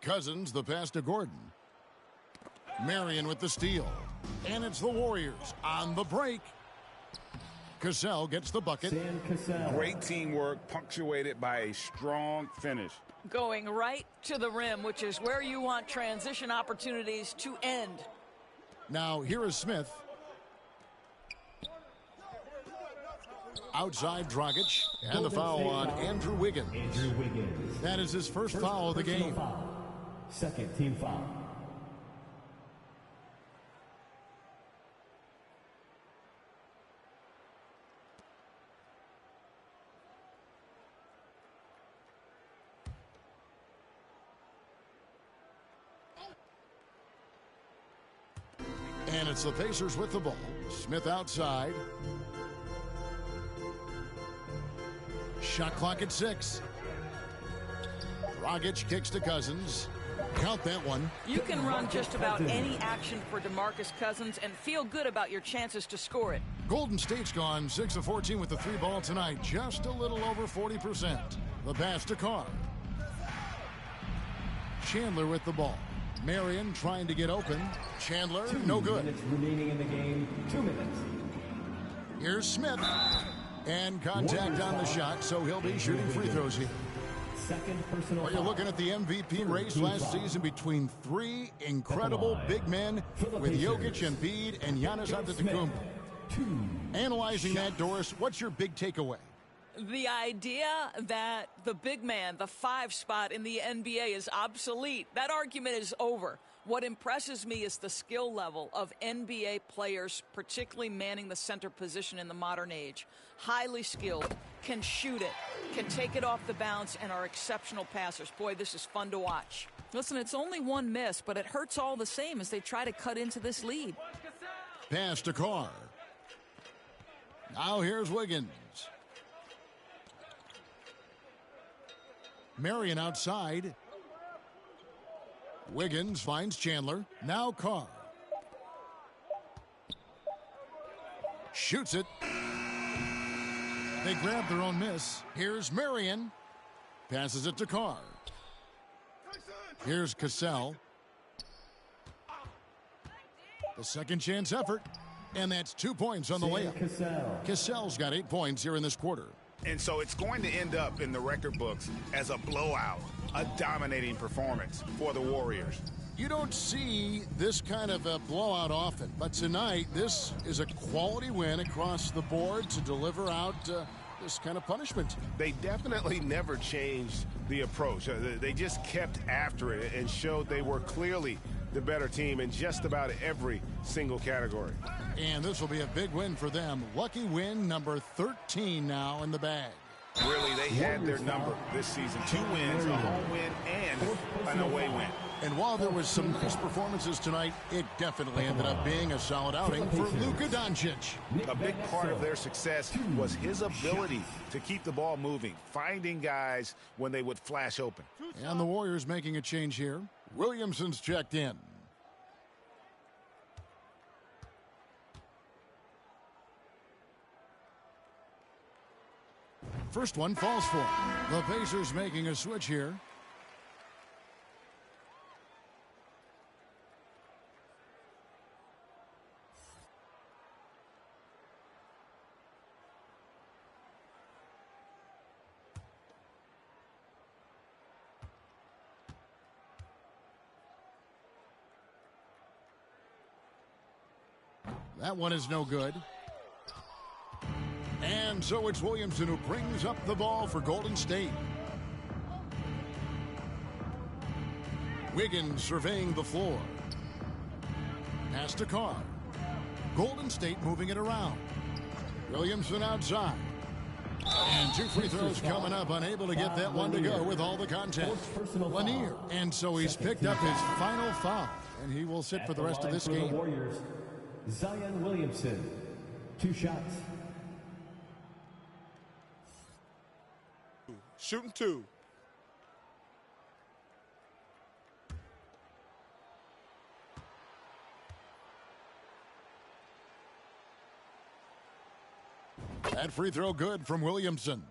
Cousins, the pass to Gordon. Marion with the steal. And it's the Warriors on the break. Cassell gets the bucket. Great teamwork, punctuated by a strong finish. Going right to the rim, which is where you want transition opportunities to end. Now, here is Smith. Outside Dragic. And the foul on Andrew Wiggins. That is his first foul of the game. Second team foul. And it's the Pacers with the ball. Smith outside. Shot clock at 6. Dragic kicks to Cousins. Count that one. You can run just about any action for DeMarcus Cousins and feel good about your chances to score it. Golden State's gone 6 of 14 with the 3 ball tonight. Just a little over 40%. The pass to Carr. Chandler with the ball. Marion trying to get open. Chandler, no good. 2 minutes remaining in the game. 2 minutes. Here's Smith. And contact on the shot, so he'll be shooting free throws here. Second personal Well, you're looking at the MVP race last season between 3 incredible big men with Jokic, Embiid, and Giannis Antetokounmpo. Analyzing that, Doris, what's your big takeaway? The idea that the big man, the 5 spot in the NBA is obsolete, that argument is over. What impresses me is the skill level of NBA players, particularly manning the center position in the modern age. Highly skilled, can shoot it, can take it off the bounce, and are exceptional passers. Boy, this is fun to watch. Listen, it's only 1 miss, but it hurts all the same as they try to cut into this lead. Pass to Carr. Now here's Wiggins. Marion outside. Wiggins finds Chandler. Now Carr. Shoots it. They grab their own miss. Here's Marion. Passes it to Carr. Here's Cassell. The second chance effort. And that's 2 points on the layup. Cassell's got 8 points here in this quarter. And so it's going to end up in the record books as a blowout, a dominating performance for the Warriors. You don't see this kind of a blowout often, but tonight this is a quality win across the board to deliver out this kind of punishment. They definitely never changed the approach. They just kept after it and showed they were clearly the better team in just about every single category. And this will be a big win for them. Lucky win number 13 now in the bag. Really, they had their number this season. 2 wins, a home win, and an away win. And while there was some nice performances tonight, it definitely ended up being a solid outing for Luka Doncic. A big part of their success was his ability to keep the ball moving, finding guys when they would flash open. And the Warriors making a change here. Williamson's checked in. First one falls for him. The Pacers making a switch here. That one is no good. And so it's Williamson who brings up the ball for Golden State. Wiggins surveying the floor. Pass to Carr. Golden State moving it around. Williamson outside. And 2 free throws coming up, unable to get that one to go with all the contact. Lanier. And so he's picked up his final foul, and he will sit for the rest of this game. Warriors, Zion Williamson, 2 shots. Shooting 2. That free throw good from Williamson.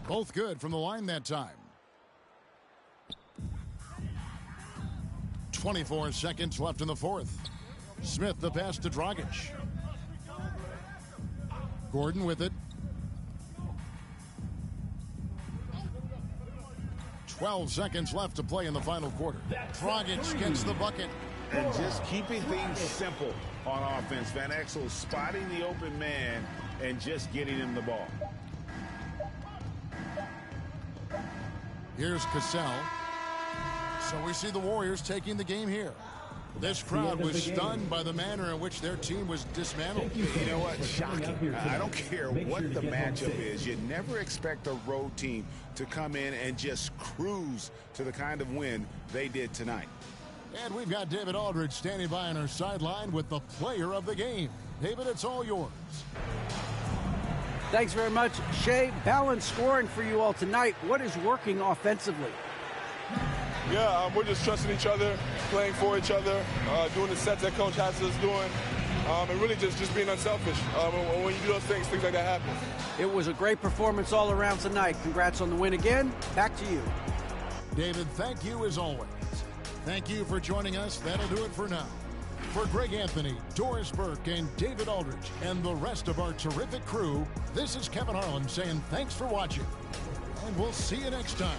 Both good from the line that time. 24 seconds left in the fourth. Smith the pass to Dragic. Gordon with it. 12 seconds left to play in the final quarter. Dragic gets the bucket. And just keeping things simple on offense. Van Exel spotting the open man and just getting him the ball. Here's Cassell. So we see the Warriors taking the game here. This crowd was stunned by the manner in which their team was dismantled. You know what? Shocking. I don't care what the matchup is. You never expect a road team to come in and just cruise to the kind of win they did tonight. And we've got David Aldridge standing by on our sideline with the player of the game. David, it's all yours. Thanks very much, Shea. Balanced scoring for you all tonight. What is working offensively? Yeah, we're just trusting each other, playing for each other, doing the sets that Coach has us doing, and really just being unselfish. When you do those things like that happen. It was a great performance all around tonight. Congrats on the win again. Back to you. David, thank you as always. Thank you for joining us. That'll do it for now. For Greg Anthony, Doris Burke, and David Aldridge, and the rest of our terrific crew, this is Kevin Harlan saying thanks for watching, and we'll see you next time.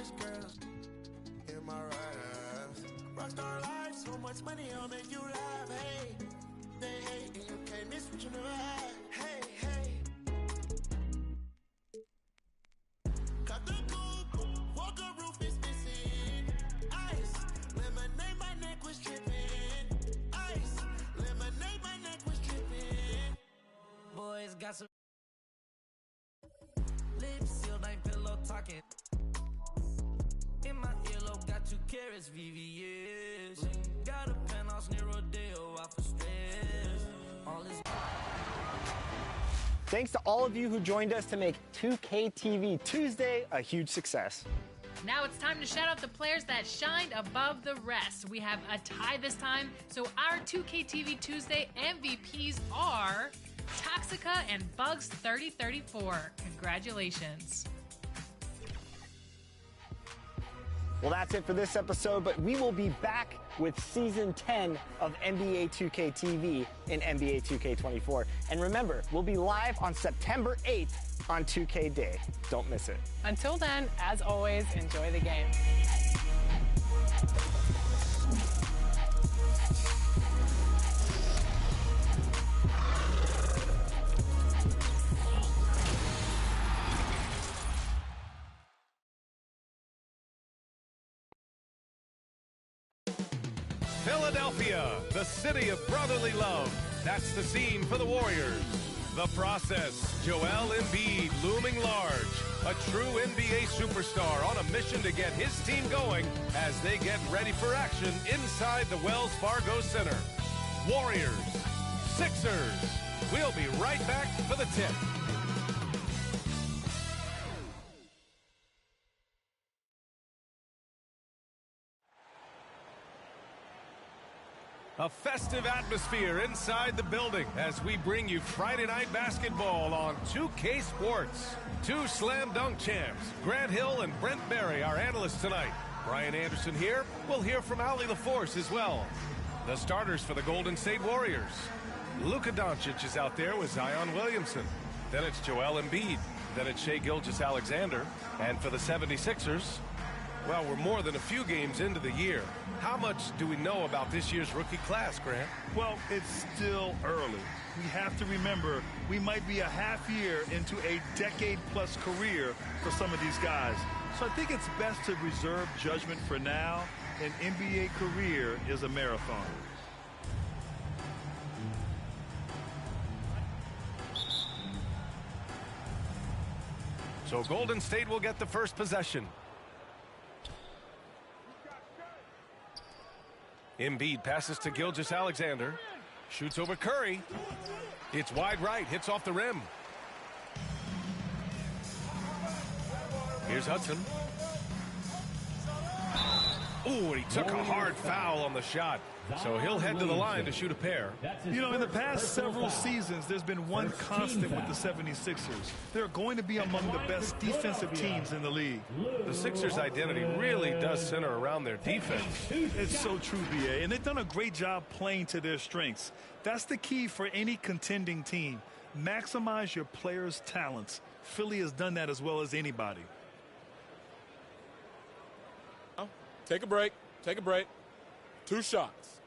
stylish girls in my raps. Rockstar life, so much money, I'll make you laugh. Hey, they hate, and you can't miss what you never had. Hey, hey. Cut the coupe, walker roof is missing. Ice, lemonade, my neck was tripping. Ice, lemonade, my neck was tripping. Boys got some lips sealed, ain't pillow talking. In my earlobe, got 2 carats, VVS. Got a penthouse near Rodeo, out for stress. All is. Thanks to all of you who joined us to make 2K TV Tuesday a huge success. Now it's time to shout out the players that shined above the rest. We have a tie this time, so our 2K TV Tuesday MVPs are Toxica and Bugs3034. Congratulations. Well, that's it for this episode, but we will be back with Season 10 of NBA 2K TV in NBA 2K24. And remember, we'll be live on September 8th on 2K Day. Don't miss it. Until then, as always, enjoy the game. Philadelphia, the city of brotherly love. That's the scene for the Warriors. The process, Joel Embiid looming large. A true NBA superstar on a mission to get his team going as they get ready for action inside the Wells Fargo Center. Warriors, Sixers. We'll be right back for the tip. A festive atmosphere inside the building as we bring you Friday Night Basketball on 2K Sports. 2 slam dunk champs, Grant Hill and Brent Berry, our analysts tonight. Brian Anderson here. We'll hear from Allie LaForce as well. The starters for the Golden State Warriors. Luka Doncic is out there with Zion Williamson. Then it's Joel Embiid. Then it's Shai Gilgeous-Alexander. And for the 76ers, well, we're more than a few games into the year. How much do we know about this year's rookie class, Grant? Well, it's still early. We have to remember we might be a half year into a decade-plus career for some of these guys. So I think it's best to reserve judgment for now. An NBA career is a marathon. So Golden State will get the first possession. Embiid passes to Gilgeous-Alexander. Shoots over Curry. It's wide right. Hits off the rim. Here's Hudson. Ooh, and he took a hard foul on the shot. So he'll head to the line to shoot a pair. You know, in the past several seasons, there's been one constant with the 76ers. They're going to be among the best defensive teams in the league. The Sixers' identity really does center around their defense. It's so true, B.A., and they've done a great job playing to their strengths. That's the key for any contending team. Maximize your players' talents. Philly has done that as well as anybody. Take a break. Take a break. 2 shots.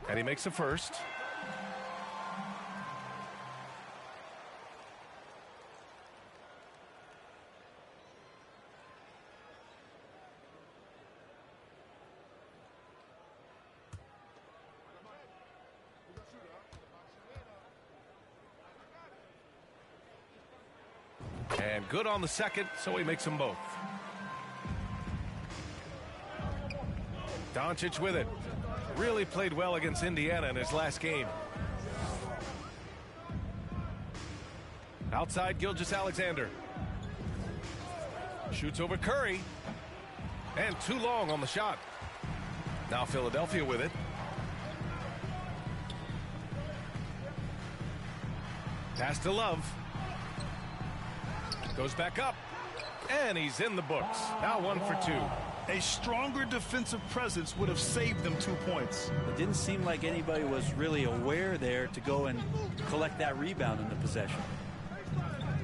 And he makes the first. And good on the second, so he makes them both. Doncic with it. Really played well against Indiana in his last game. Outside Gilgeous-Alexander. Shoots over Curry. And too long on the shot. Now Philadelphia with it. Pass to Love. Goes back up. And he's in the books. Now 1 for 2. A stronger defensive presence would have saved them 2 points. It didn't seem like anybody was really aware there to go and collect that rebound in the possession.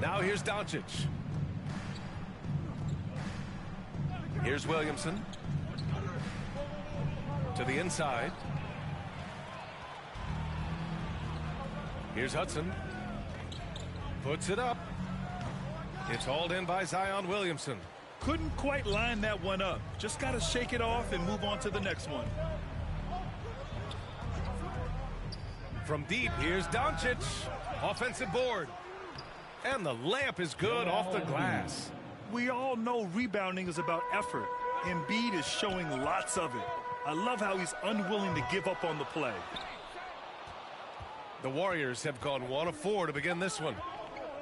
Now here's Doncic. Here's Williamson. To the inside. Here's Hudson. Puts it up. It's hauled in by Zion Williamson. Couldn't quite line that one up. Just got to shake it off and move on to the next one. From deep, here's Doncic. Offensive board. And the layup is good off the glass. We all know rebounding is about effort. Embiid is showing lots of it. I love how he's unwilling to give up on the play. The Warriors have gone 1 of 4 to begin this one.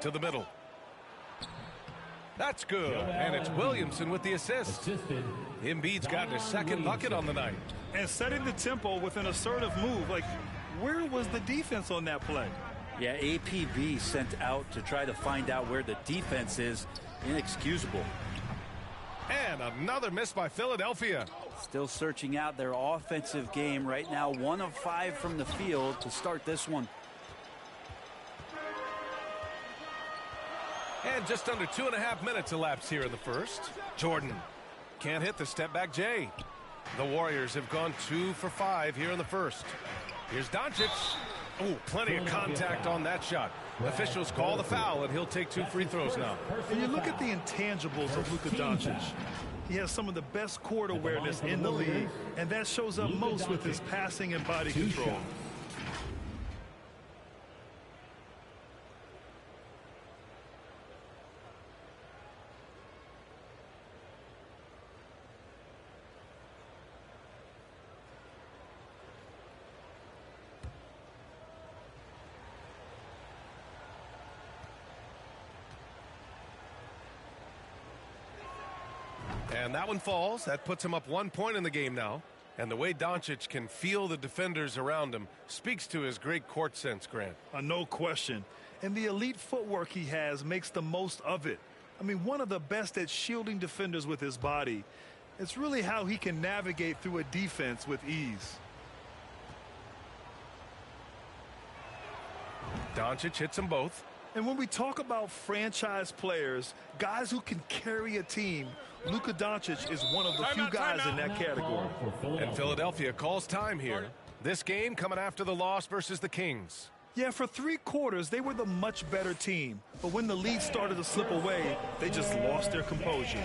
To the middle. That's good. And it's Williamson with the assist. Embiid's gotten his second bucket on the night. And setting the tempo with an assertive move. Like, where was the defense on that play? Yeah, APB sent out to try to find out where the defense is. Inexcusable. And another miss by Philadelphia. Still searching out their offensive game right now. 1 of 5 from the field to start this one. And just under 2.5 minutes elapsed here in the first. Jordan can't hit the step back J. The Warriors have gone 2 for 5 here in the first. Here's Doncic. Oh, plenty of contact on that shot. Officials call the foul, and he'll take 2 free throws now. And you look at the intangibles of Luka Doncic. He has some of the best court awareness in the league, and that shows up most with his passing and body control. And that one falls. That puts him up 1 point in the game now. And the way Doncic can feel the defenders around him speaks to his great court sense, Grant. No question. And the elite footwork he has makes the most of it. I mean, one of the best at shielding defenders with his body. It's really how he can navigate through a defense with ease. Doncic hits them both. And when we talk about franchise players, guys who can carry a team, Luka Doncic is one of the few guys in that category. And Philadelphia calls time here. This game coming after the loss versus the Kings. Yeah, for 3 quarters, they were the much better team. But when the lead started to slip away, they just lost their composure.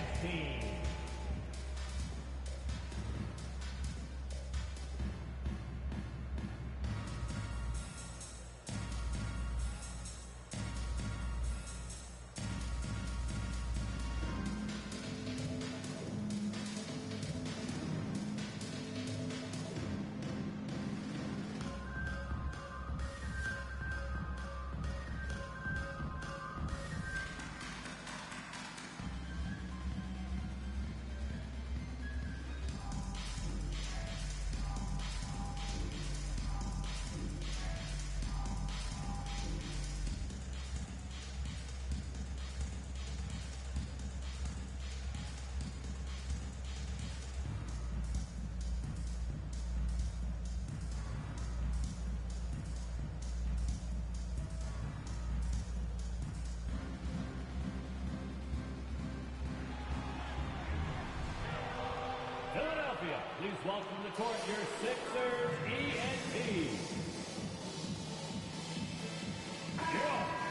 Philadelphia, please welcome to the court your Sixers ENT.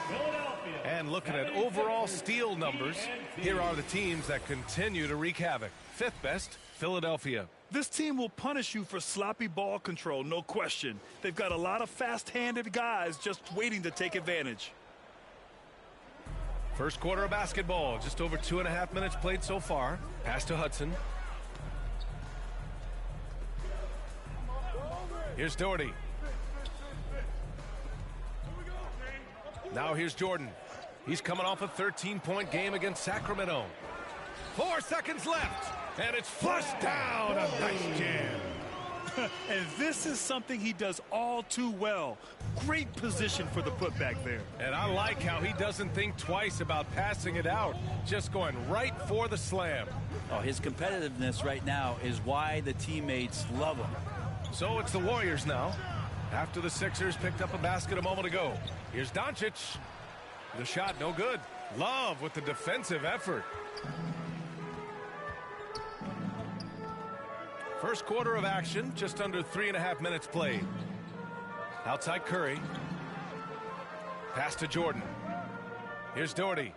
Philadelphia. And looking at overall steal numbers, here are the teams that continue to wreak havoc. 5th best, Philadelphia. This team will punish you for sloppy ball control, no question. They've got a lot of fast-handed guys just waiting to take advantage. First quarter of basketball, just over 2.5 minutes played so far. Pass to Hudson. Here's Doherty. Now here's Jordan. He's coming off a 13-point game against Sacramento. 4 seconds left, and it's flushed down. A nice jam. And this is something he does all too well. Great position for the putback there. And I like how he doesn't think twice about passing it out, just going right for the slam. Oh, his competitiveness right now is why the teammates love him. So it's the Warriors now, after the Sixers picked up a basket a moment ago. Here's Doncic. The shot no good. Love with the defensive effort. First quarter of action, just under 3.5 minutes played. Outside Curry. Pass to Jordan. Here's Doherty.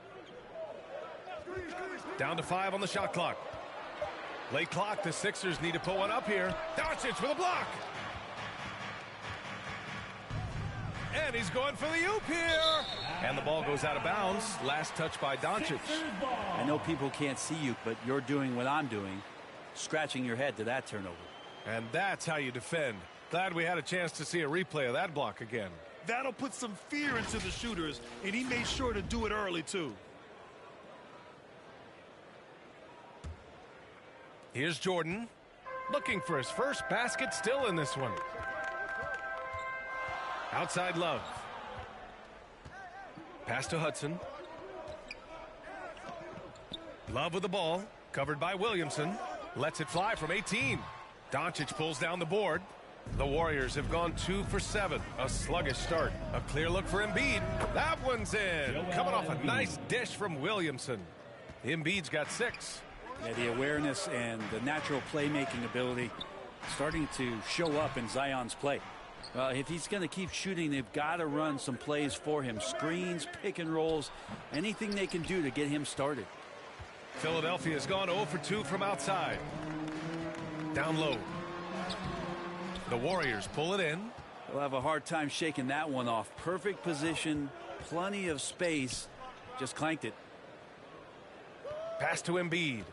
Down to 5 on the shot clock. Late clock, the Sixers need to put one up here. Doncic with a block. And he's going for the oop here. And the ball goes out of bounds. Last touch by Doncic. I know people can't see you, but you're doing what I'm doing. Scratching your head to that turnover. And that's how you defend. Glad we had a chance to see a replay of that block again. That'll put some fear into the shooters, and he made sure to do it early, too. Here's Jordan, looking for his first basket, still in this one. Outside Love. Pass to Hudson. Love with the ball, covered by Williamson. Lets it fly from 18. Doncic pulls down the board. The Warriors have gone 2 for 7. A sluggish start. A clear look for Embiid. That one's in. Coming off a nice dish from Williamson. Embiid's got 6. Yeah, the awareness and the natural playmaking ability starting to show up in Zion's play. If he's going to keep shooting, they've got to run some plays for him. Screens, pick and rolls, anything they can do to get him started. Philadelphia's gone 0 for 2 from outside. Down low. The Warriors pull it in. They'll have a hard time shaking that one off. Perfect position, plenty of space. Just clanked it. Pass to Embiid.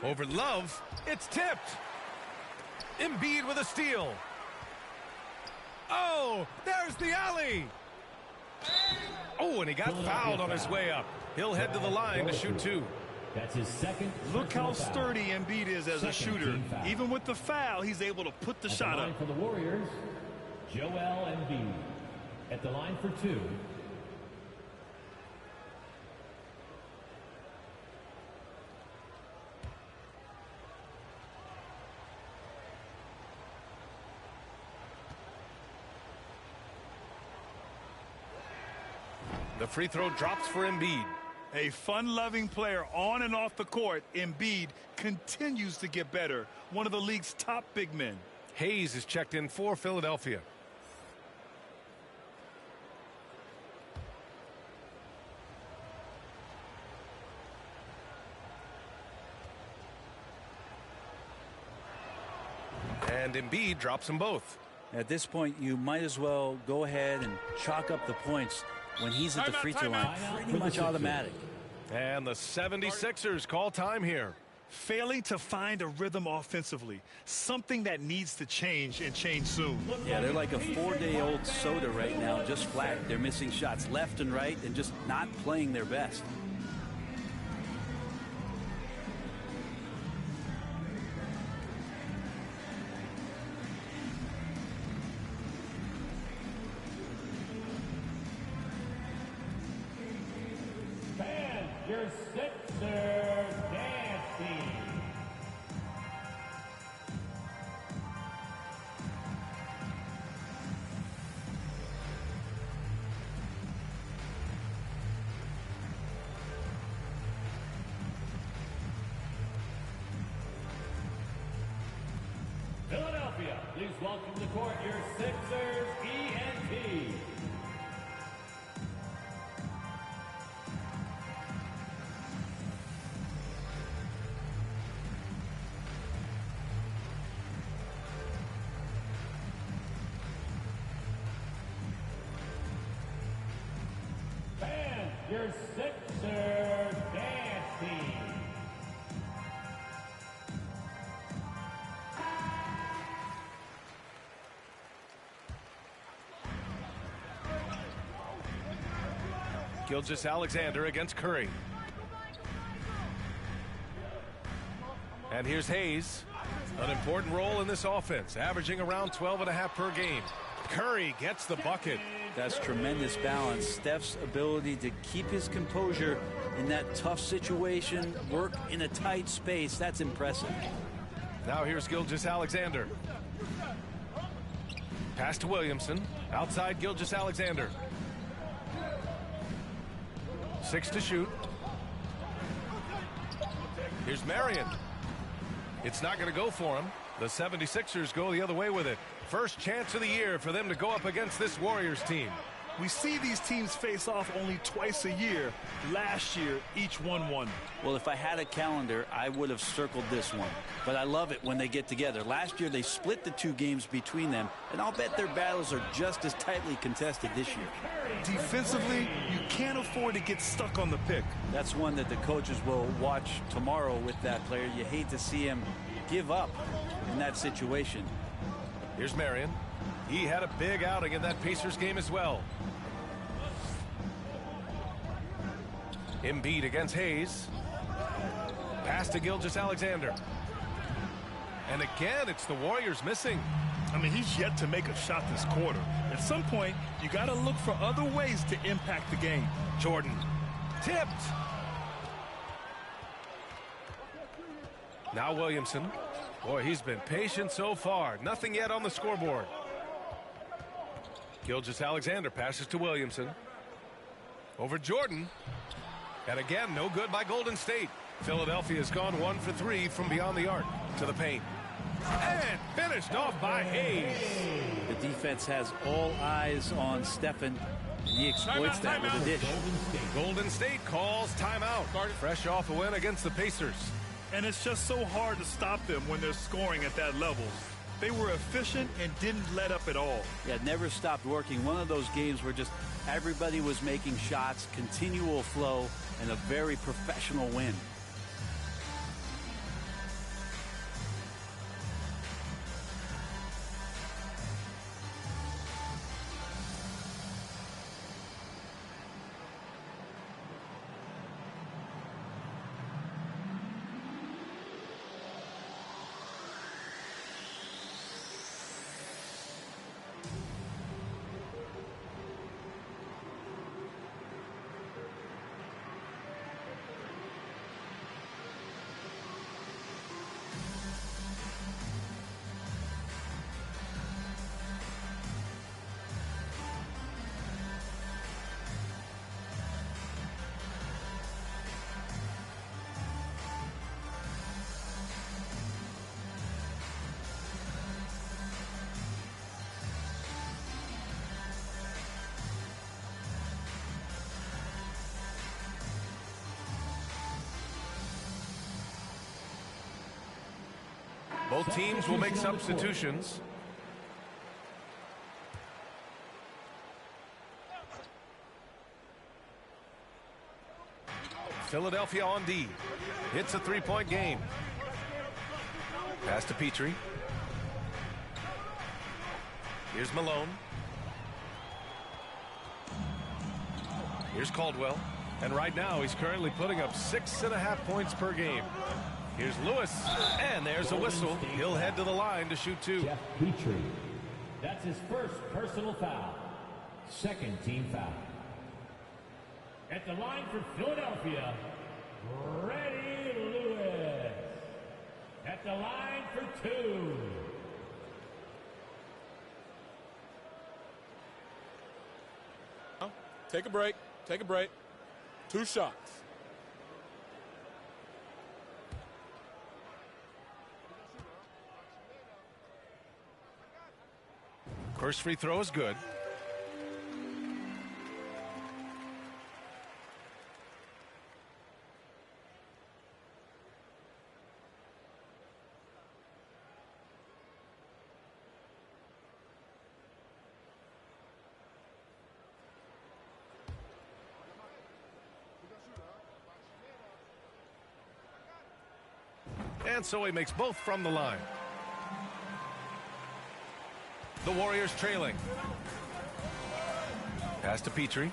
Over Love. It's tipped. Embiid with a steal. Oh, there's the alley. Oh, and he got fouled on his way up. He'll head to the line to shoot 2. That's his second. Look how sturdy Embiid is as a shooter. Even with the foul, he's able to put the shot up. For the Warriors, Joel Embiid at the line for 2. The free throw drops for Embiid. A fun-loving player on and off the court, Embiid continues to get better. One of the league's top big men. Hayes is checked in for Philadelphia. And Embiid drops them both. At this point, you might as well go ahead and chalk up the points when he's at the free throw line. Pretty much automatic. And the 76ers call time here. Failing to find a rhythm offensively. Something that needs to change and change soon. Yeah, they're like a 4-day-old soda right now, just flat. They're missing shots left and right and just not playing their best. Your Sixers dance team. Philadelphia, please welcome to the court your Sixers ENT. Your Sixers dance team. Gilgeous-Alexander against Curry. And here's Hayes. An important role in this offense, averaging around 12.5 per game. Curry gets the bucket. That's tremendous balance. Steph's ability to keep his composure in that tough situation, work in a tight space, that's impressive. Now here's Gilgeous-Alexander. Pass to Williamson. Outside Gilgeous-Alexander. 6 to shoot. Here's Marion. It's not going to go for him. The 76ers go the other way with it. First chance of the year for them to go up against this Warriors team. We see these teams face off only twice a year. Last year, each won. Well, if I had a calendar, I would have circled this one. But I love it when they get together. Last year, they split the 2 games between them, and I'll bet their battles are just as tightly contested this year. Defensively, you can't afford to get stuck on the pick. That's one that the coaches will watch tomorrow with that player. You hate to see him give up in that situation. Here's Marion. He had a big outing in that Pacers game as well. Embiid against Hayes. Pass to Gilgeous-Alexander. And again, it's the Warriors missing. I mean, he's yet to make a shot this quarter. At some point, you got to look for other ways to impact the game. Jordan. Tipped. Now Williamson. Boy, he's been patient so far. Nothing yet on the scoreboard. Gilgeous-Alexander passes to Williamson. Over Jordan. And again, no good by Golden State. Philadelphia's gone 1 for 3 from beyond the arc to the paint. And finished off by Hayes. The defense has all eyes on Stephen. He exploits that with a dish. Golden State calls timeout. Fresh off a win against the Pacers. And it's just so hard to stop them when they're scoring at that level. They were efficient and didn't let up at all. Yeah, never stopped working. One of those games where just everybody was making shots, continual flow, and a very professional win. Both teams will make substitutions. Philadelphia on D. It's a 3-point game. Pass to Petrie. Here's Malone. Here's Caldwell. And right now he's currently putting up 6.5 points per game. Here's Lewis, and there's a whistle. He'll head to the line to shoot 2. Jeff Petrie. That's his first personal foul. Second team foul. At the line for Philadelphia, Freddie Lewis. At the line for 2. Take a break. Take a break. 2 shots. First free throw is good. And so he makes both from the line. The Warriors trailing. Pass to Petrie.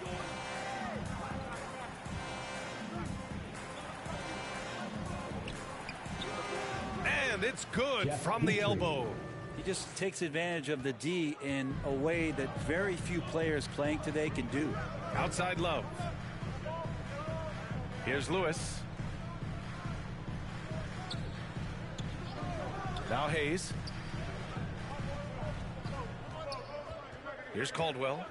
And it's good from the elbow. He just takes advantage of the D in a way that very few players playing today can do. Outside Love. Here's Lewis. Now Hayes. Here's Caldwell.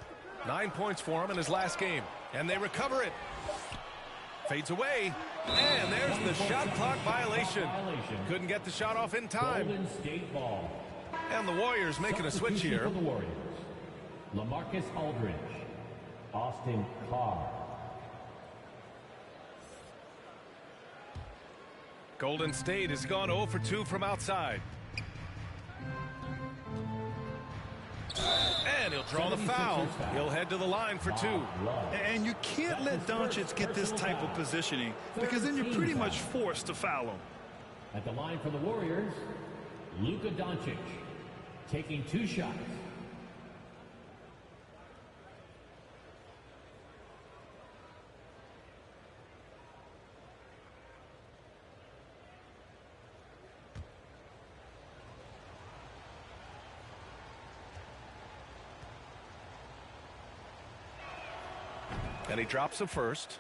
9 points for him in his last game. And they recover it. Fades away. And there's the shot clock violation. Couldn't get the shot off in time. Golden State ball. And the Warriors making a switch here. For the Warriors. LaMarcus Aldridge. Austin Carr. Golden State has gone 0 for 2 from outside. And he'll draw the foul. He'll head to the line for 2. And you can't let Doncic get this type of positioning because then you're pretty much forced to foul him. At the line for the Warriors, Luka Doncic taking 2 shots. And he drops the first.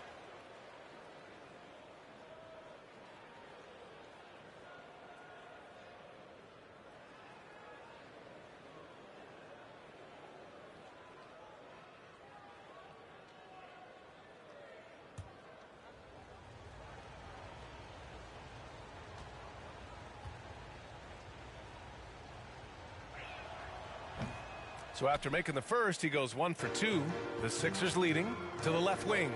So after making the first, he goes 1 for 2. The Sixers leading to the left wing.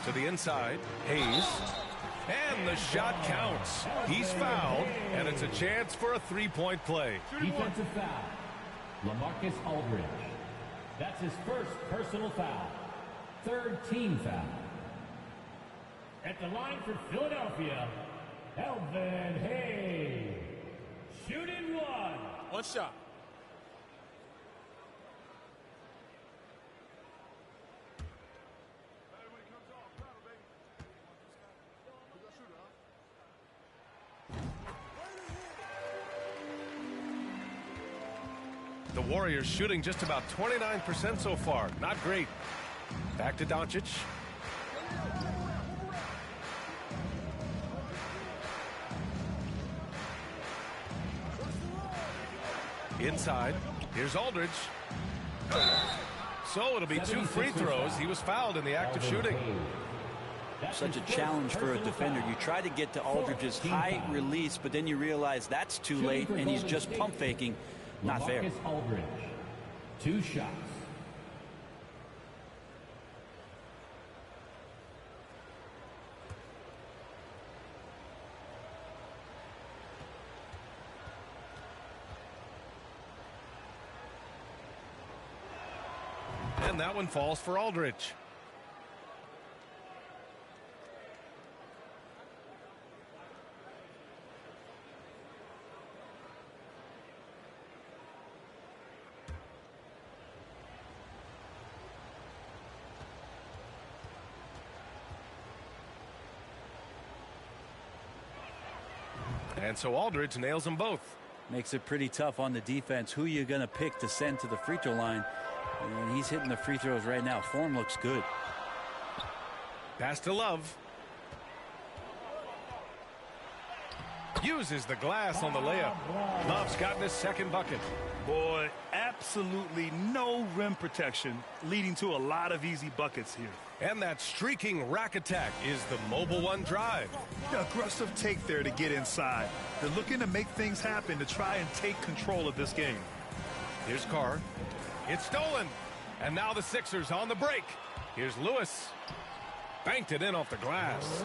To the inside, Hayes. And the shot counts. He's fouled, and it's a chance for a 3-point play. Defensive foul. LaMarcus Aldridge. That's his first personal foul. 3rd team foul. At the line for Philadelphia, Elvin Hayes. Shooting 1. One shot. The Warriors shooting just about 29% so far. Not great. Back to Doncic. Inside. Here's Aldridge. So it'll be 2 free throws. He was fouled in the act of shooting. Such a challenge for a defender. You try to get to Aldridge's high release, but then you realize that's too late, and he's just pump faking. Not fair. Aldridge. 2 shots. And that one falls for Aldridge. And so Aldridge nails them both. Makes it pretty tough on the defense. Who you going to pick to send to the free throw line? And he's hitting the free throws right now. Form looks good. Pass to Love. Uses the glass on the layup. Love's gotten his 2nd bucket. Boy, absolutely no rim protection, leading to a lot of easy buckets here. And that streaking rack attack is the mobile 1 drive. The aggressive take there to get inside. They're looking to make things happen to try and take control of this game. Here's Carr. It's stolen. And now the Sixers on the break. Here's Lewis. Banked it in off the glass.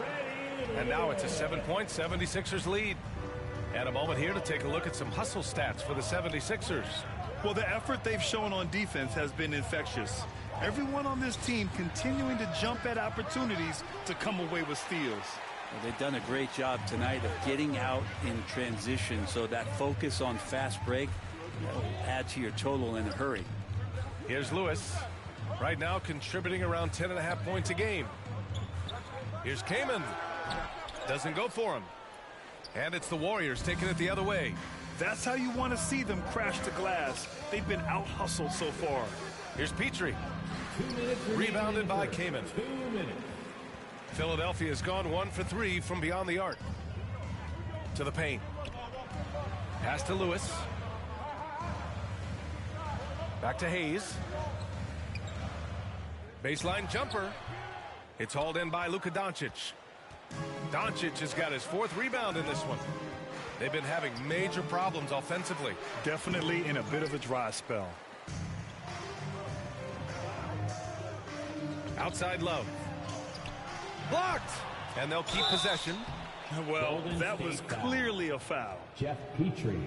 And now it's a 7-point 76ers lead. And a moment here to take a look at some hustle stats for the 76ers. Well, the effort they've shown on defense has been infectious. Everyone on this team continuing to jump at opportunities to come away with steals. Well, they've done a great job tonight of getting out in transition, so that focus on fast break will add to your total in a hurry. Here's Lewis. Right now contributing around 10.5 points a game. Here's Kaman. Doesn't go for him. And it's the Warriors taking it the other way. That's how you want to see them crash the glass. They've been out-hustled so far. Here's Petrie. Rebounded by Kamen. Philadelphia's gone 1 for 3 from beyond the arc. To the paint. Pass to Lewis. Back to Hayes. Baseline jumper. It's hauled in by Luka Doncic. Doncic has got his 4th rebound in this one. They've been having major problems offensively. Definitely in a bit of a dry spell. Outside Love. Blocked! And they'll keep possession. Well, that was clearly a foul. Jeff Petrie.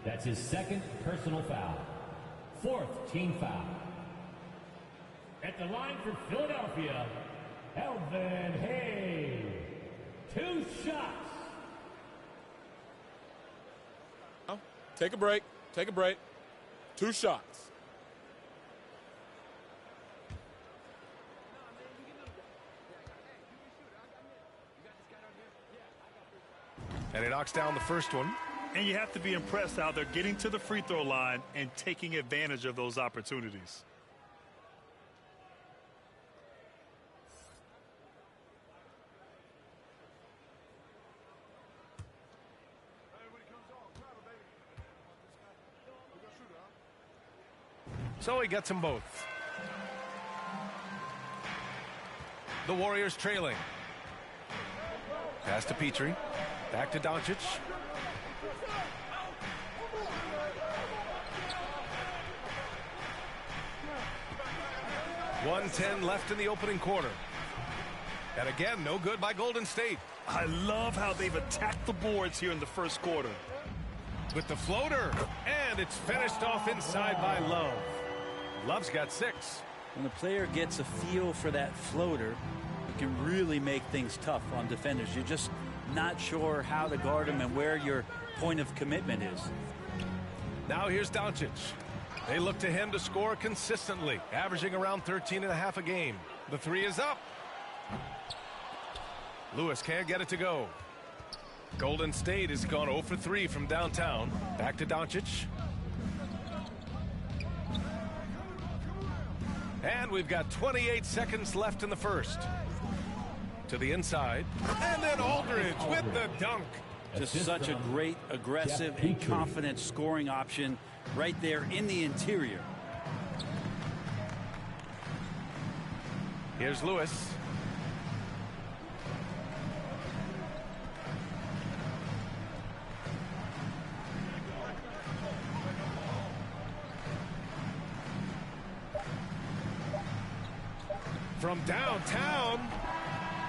That's his 2nd personal foul. 4th team foul. At the line for Philadelphia, Elvin Hayes. 2 shots. Take a break. Take a break. 2 shots. And he knocks down the first one. And you have to be impressed how they're getting to the free throw line and taking advantage of those opportunities. So he gets them both. The Warriors trailing. Pass to Petrie. Back to Doncic. .110 left in the opening quarter. And again, no good by Golden State. I love how they've attacked the boards here in the first quarter. With the floater. And it's finished off inside by Love. Love's got 6. When a player gets a feel for that floater, it can really make things tough on defenders. You're just not sure how to guard him and where your point of commitment is. Now here's Doncic. They look to him to score consistently, averaging around 13.5 a game. The 3 is up. Lewis can't get it to go. Golden State has gone 0 for 3 from downtown. Back to Doncic. And we've got 28 seconds left in the first. To the inside. And then Aldridge with the dunk. Just such a great, aggressive, and confident scoring option right there in the interior. Here's Lewis. From downtown.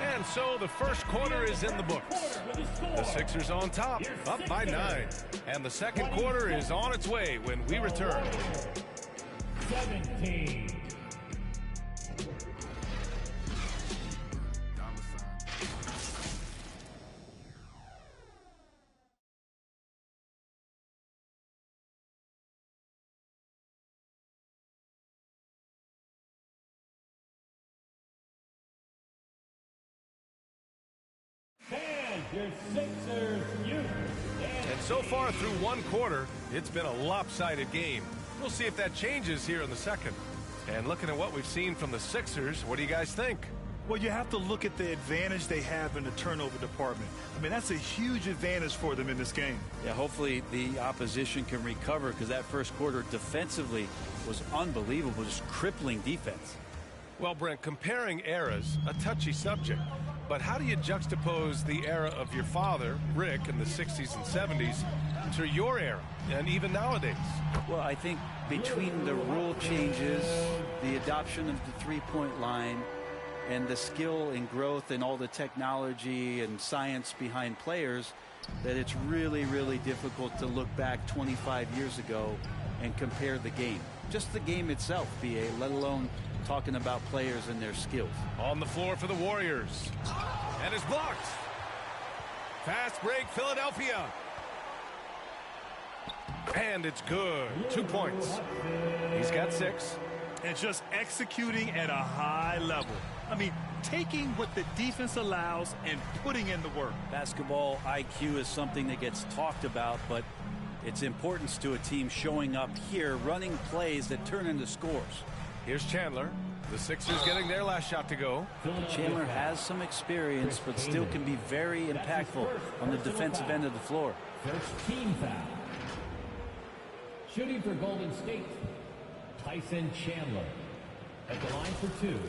And so the first quarter is in the books. The Sixers on top, up by 9. And the second quarter is on its way when we return. 17. Your Sixers youth. And so far through one quarter, it's been a lopsided game. We'll see if that changes here in the second. And looking at what we've seen from the Sixers, what do you guys think? Well, you have to look at the advantage they have in the turnover department. I mean, that's a huge advantage for them in this game. Yeah, hopefully the opposition can recover, because that first quarter defensively was unbelievable, just crippling defense. Well, Brent, comparing eras, a touchy subject. But how do you juxtapose the era of your father, Rick, in the 60s and 70s to your era, and even nowadays? Well, I think between the rule changes, the adoption of the three-point line, and the skill and growth and all the technology and science behind players, that it's really, really difficult to look back 25 years ago and compare the game. Just the game itself, B.A., let alone talking about players and their skills. On the floor for the Warriors. And it's blocked. Fast break, Philadelphia. And it's good. 2 points. He's got 6. And just executing at a high level. I mean, taking what the defense allows and putting in the work. Basketball IQ is something that gets talked about, but its importance to a team showing up here, running plays that turn into scores. Here's Chandler. The Sixers getting their last shot to go. Chandler has some experience, but still can be very impactful on the defensive end of the floor. First team foul. Shooting for Golden State, Tyson Chandler. At the line for 2.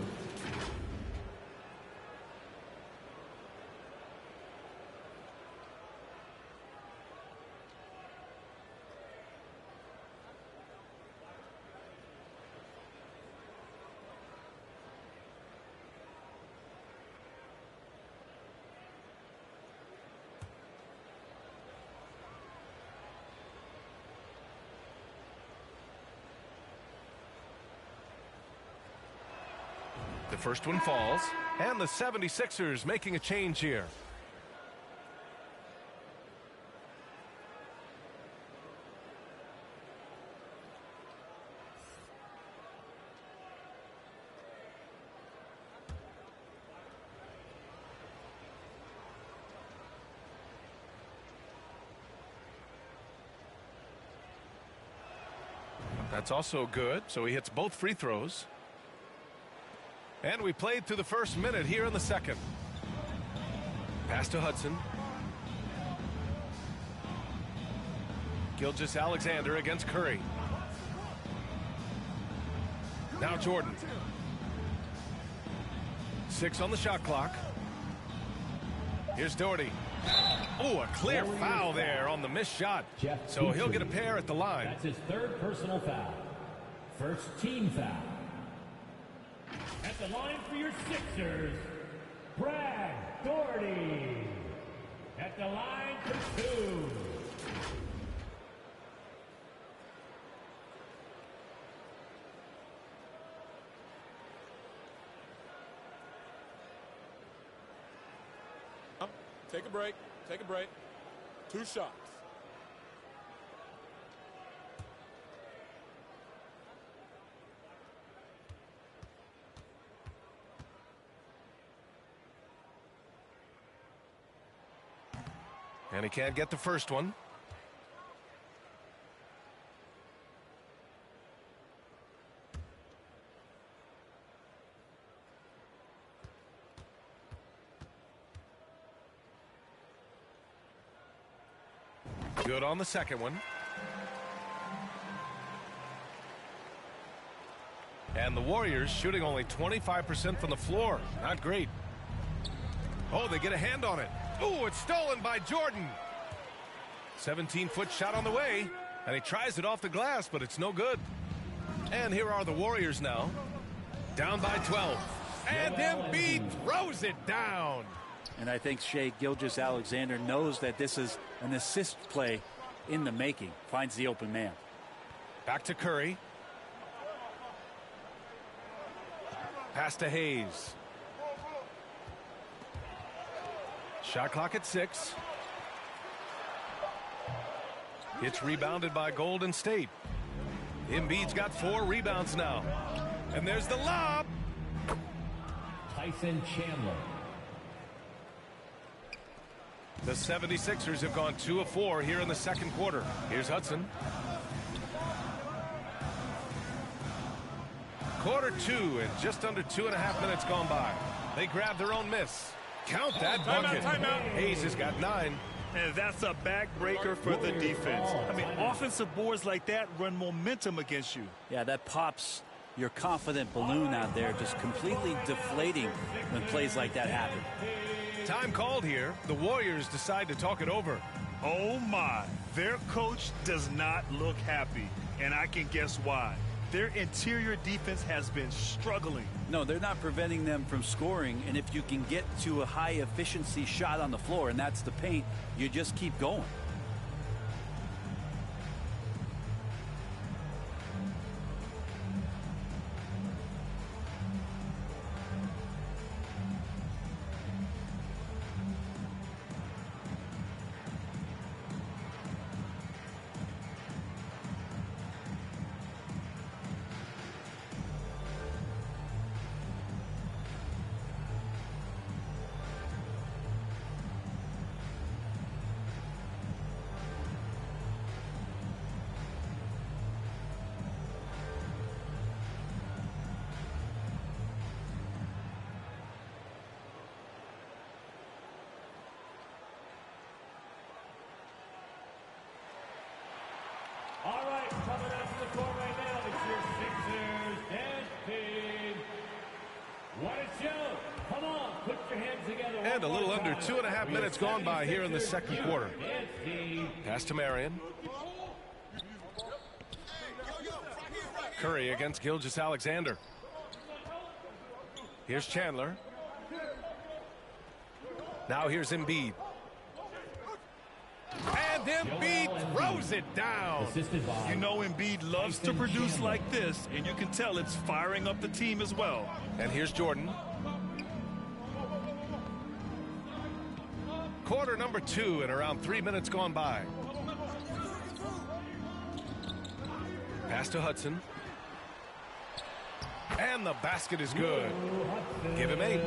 The first one falls, and the 76ers making a change here. That's also good, so he hits both free throws. And we played through the first minute here in the second. Pass to Hudson. Gilgeous-Alexander against Curry. Now Jordan. 6 on the shot clock. Here's Doherty. Oh, a clear foul there on the missed shot. So he'll get a pair at the line. That's his 3rd personal foul. First team foul. At the line for your Sixers, Brad Doherty. At the line for 2. Take a break. Take a break. 2 shots. And he can't get the first one. Good on the second one. And the Warriors shooting only 25% from the floor. Not great. Oh, they get a hand on it. Oh, it's stolen by Jordan. 17-foot shot on the way, and he tries it off the glass, but it's no good. And here are the Warriors now, down by 12. And Embiid throws it down. And I think Shai Gilgeous-Alexander knows that this is an assist play in the making. Finds the open man. Back to Curry. Pass to Hayes. Shot clock at 6. It's rebounded by Golden State. Embiid's got 4 rebounds now. And there's the lob. Tyson Chandler. The 76ers have gone 2 of 4 here in the second quarter. Here's Hudson. Quarter 2 and just under 2.5 minutes gone by. They grab their own miss. Count that bucket. Hayes has got 9. And that's a backbreaker for the defense. I mean, offensive boards like that run momentum against you. Yeah, that pops your confident balloon out there, just completely deflating when plays like that happen. Time called here. The Warriors decide to talk it over. Oh, my. Their coach does not look happy, and I can guess why. Their interior defense has been struggling. No, they're not preventing them from scoring, and if you can get to a high-efficiency shot on the floor, and that's the paint, you just keep going. And a little under 2.5 minutes gone by here in the second quarter. Pass to Marion. Curry against Gilgeous-Alexander. Here's Chandler. Now here's Embiid. And Embiid throws it down. You know Embiid loves to produce like this, and you can tell it's firing up the team as well. And here's Jordan. Quarter number 2 and around 3 minutes gone by. Pass to Hudson. And the basket is good. Give him 8.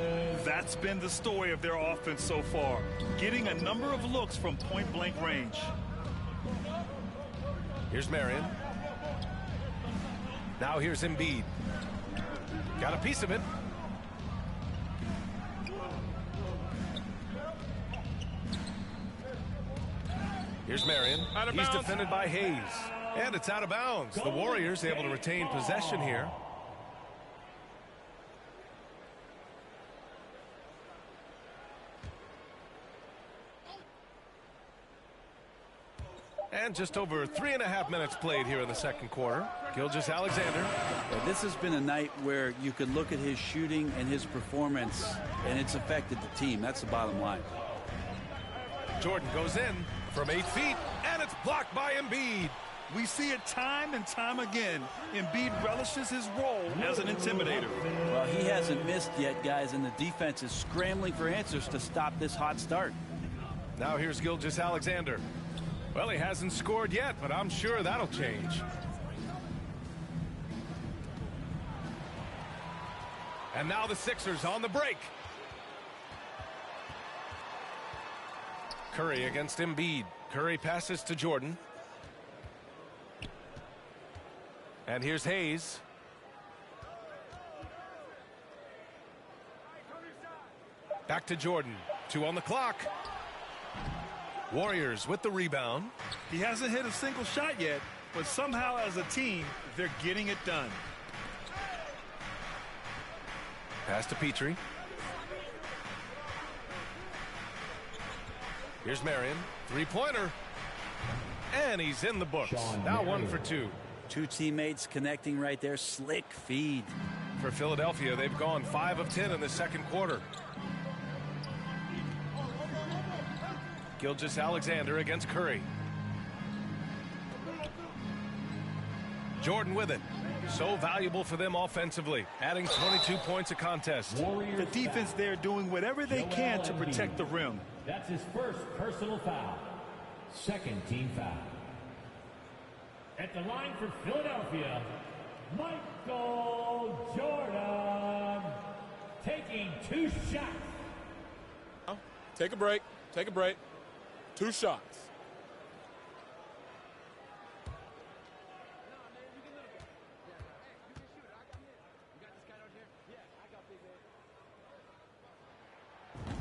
That's been the story of their offense so far. Getting a number of looks from point-blank range. Here's Marion. Now here's Embiid. Got a piece of it. Here's Marion. He's defended by Hayes. And it's out of bounds. The Warriors able to retain possession here. And just over 3.5 minutes played here in the second quarter. Gilgeous-Alexander. Well, this has been a night where you could look at his shooting and his performance, and it's affected the team. That's the bottom line. Jordan goes in from 8 feet, and it's blocked by Embiid. We see it time and time again. Embiid relishes his role as an intimidator. Well, he hasn't missed yet, guys, and the defense is scrambling for answers to stop this hot start. Now here's Gilgeous-Alexander. Well, he hasn't scored yet, but I'm sure that'll change. And now the Sixers on the break. Curry against Embiid. Curry passes to Jordan. And here's Hayes. Back to Jordan. 2 on the clock. Warriors with the rebound. He hasn't hit a single shot yet, but somehow as a team, they're getting it done. Pass to Petrie. Here's Marion. 3-pointer. And he's in the books. Now 1 for 2. 2 teammates connecting right there. Slick feed. For Philadelphia, they've gone 5 of 10 in the second quarter. Gilgeous-Alexander against Curry. Jordan with it. So valuable for them offensively, adding 22 points a contest. The defense there doing whatever they can to protect the rim. That's his first personal foul. Second team foul. At the line for Philadelphia, Michael Jordan taking 2 shots. Take a break. Take a break. 2 shots.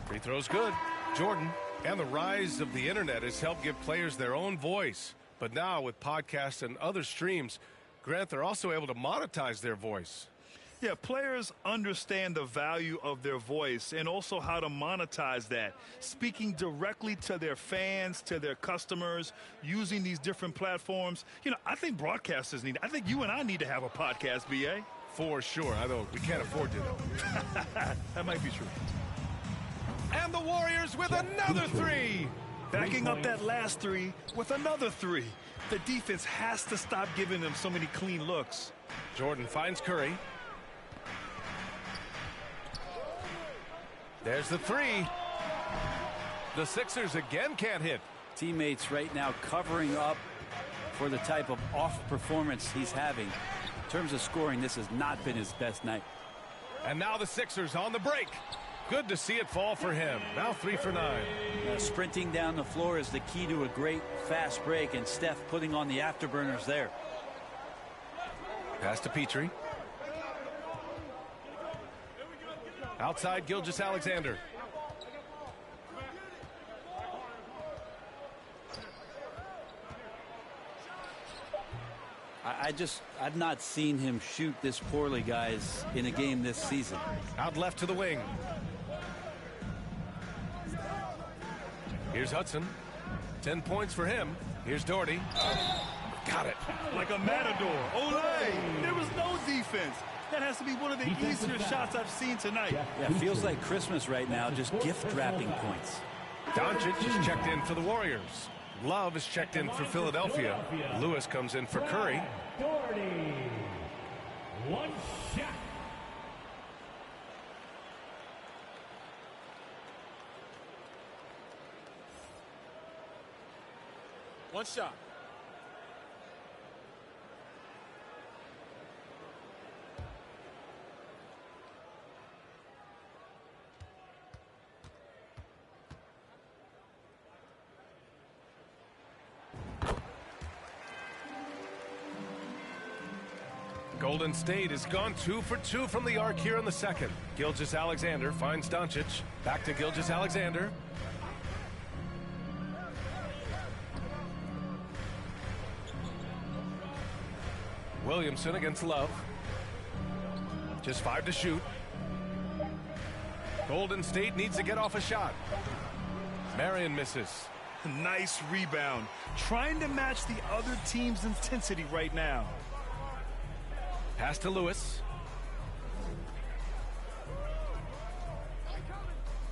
Free throw's good. Jordan. And the rise of the internet has helped give players their own voice. But now with podcasts and other streams, Grant, they're also able to monetize their voice. Yeah, players understand the value of their voice and also how to monetize that. Speaking directly to their fans, to their customers, using these different platforms. You know, I think broadcasters need, I think you and I need to have a podcast, B.A. For sure. I know we can't afford to, though. That might be true. And the Warriors with another 3. Backing up that last 3 with another 3. The defense has to stop giving them so many clean looks. Jordan finds Curry. There's the 3. The Sixers again can't hit. Teammates right now covering up for the type of off performance he's having. In terms of scoring, this has not been his best night. And now the Sixers on the break. Good to see it fall for him. Now 3 for 9. Sprinting down the floor is the key to a great fast break, and Steph putting on the afterburners there. Pass to Petrie. Outside Gilgeous-Alexander. I've not seen him shoot this poorly, guys, in a game this season. Out left to the wing. Here's Hudson. 10 points for him. Here's Doherty. Got it. Like a matador. Olay! There was no defense. That has to be one of the easier shots I've seen tonight. Yeah, it feels like Christmas right now, just gift wrapping points. Doncic is checked in for the Warriors. Love is checked in for Philadelphia. Lewis comes in for Curry. Doherty. One shot. One shot. Golden State has gone 2 for 2 from the arc here in the second. Gilgeous-Alexander finds Doncic. Back to Gilgeous-Alexander. Williamson against Love. Just 5 to shoot. Golden State needs to get off a shot. Marion misses. Nice rebound. Trying to match the other team's intensity right now. Pass to Lewis.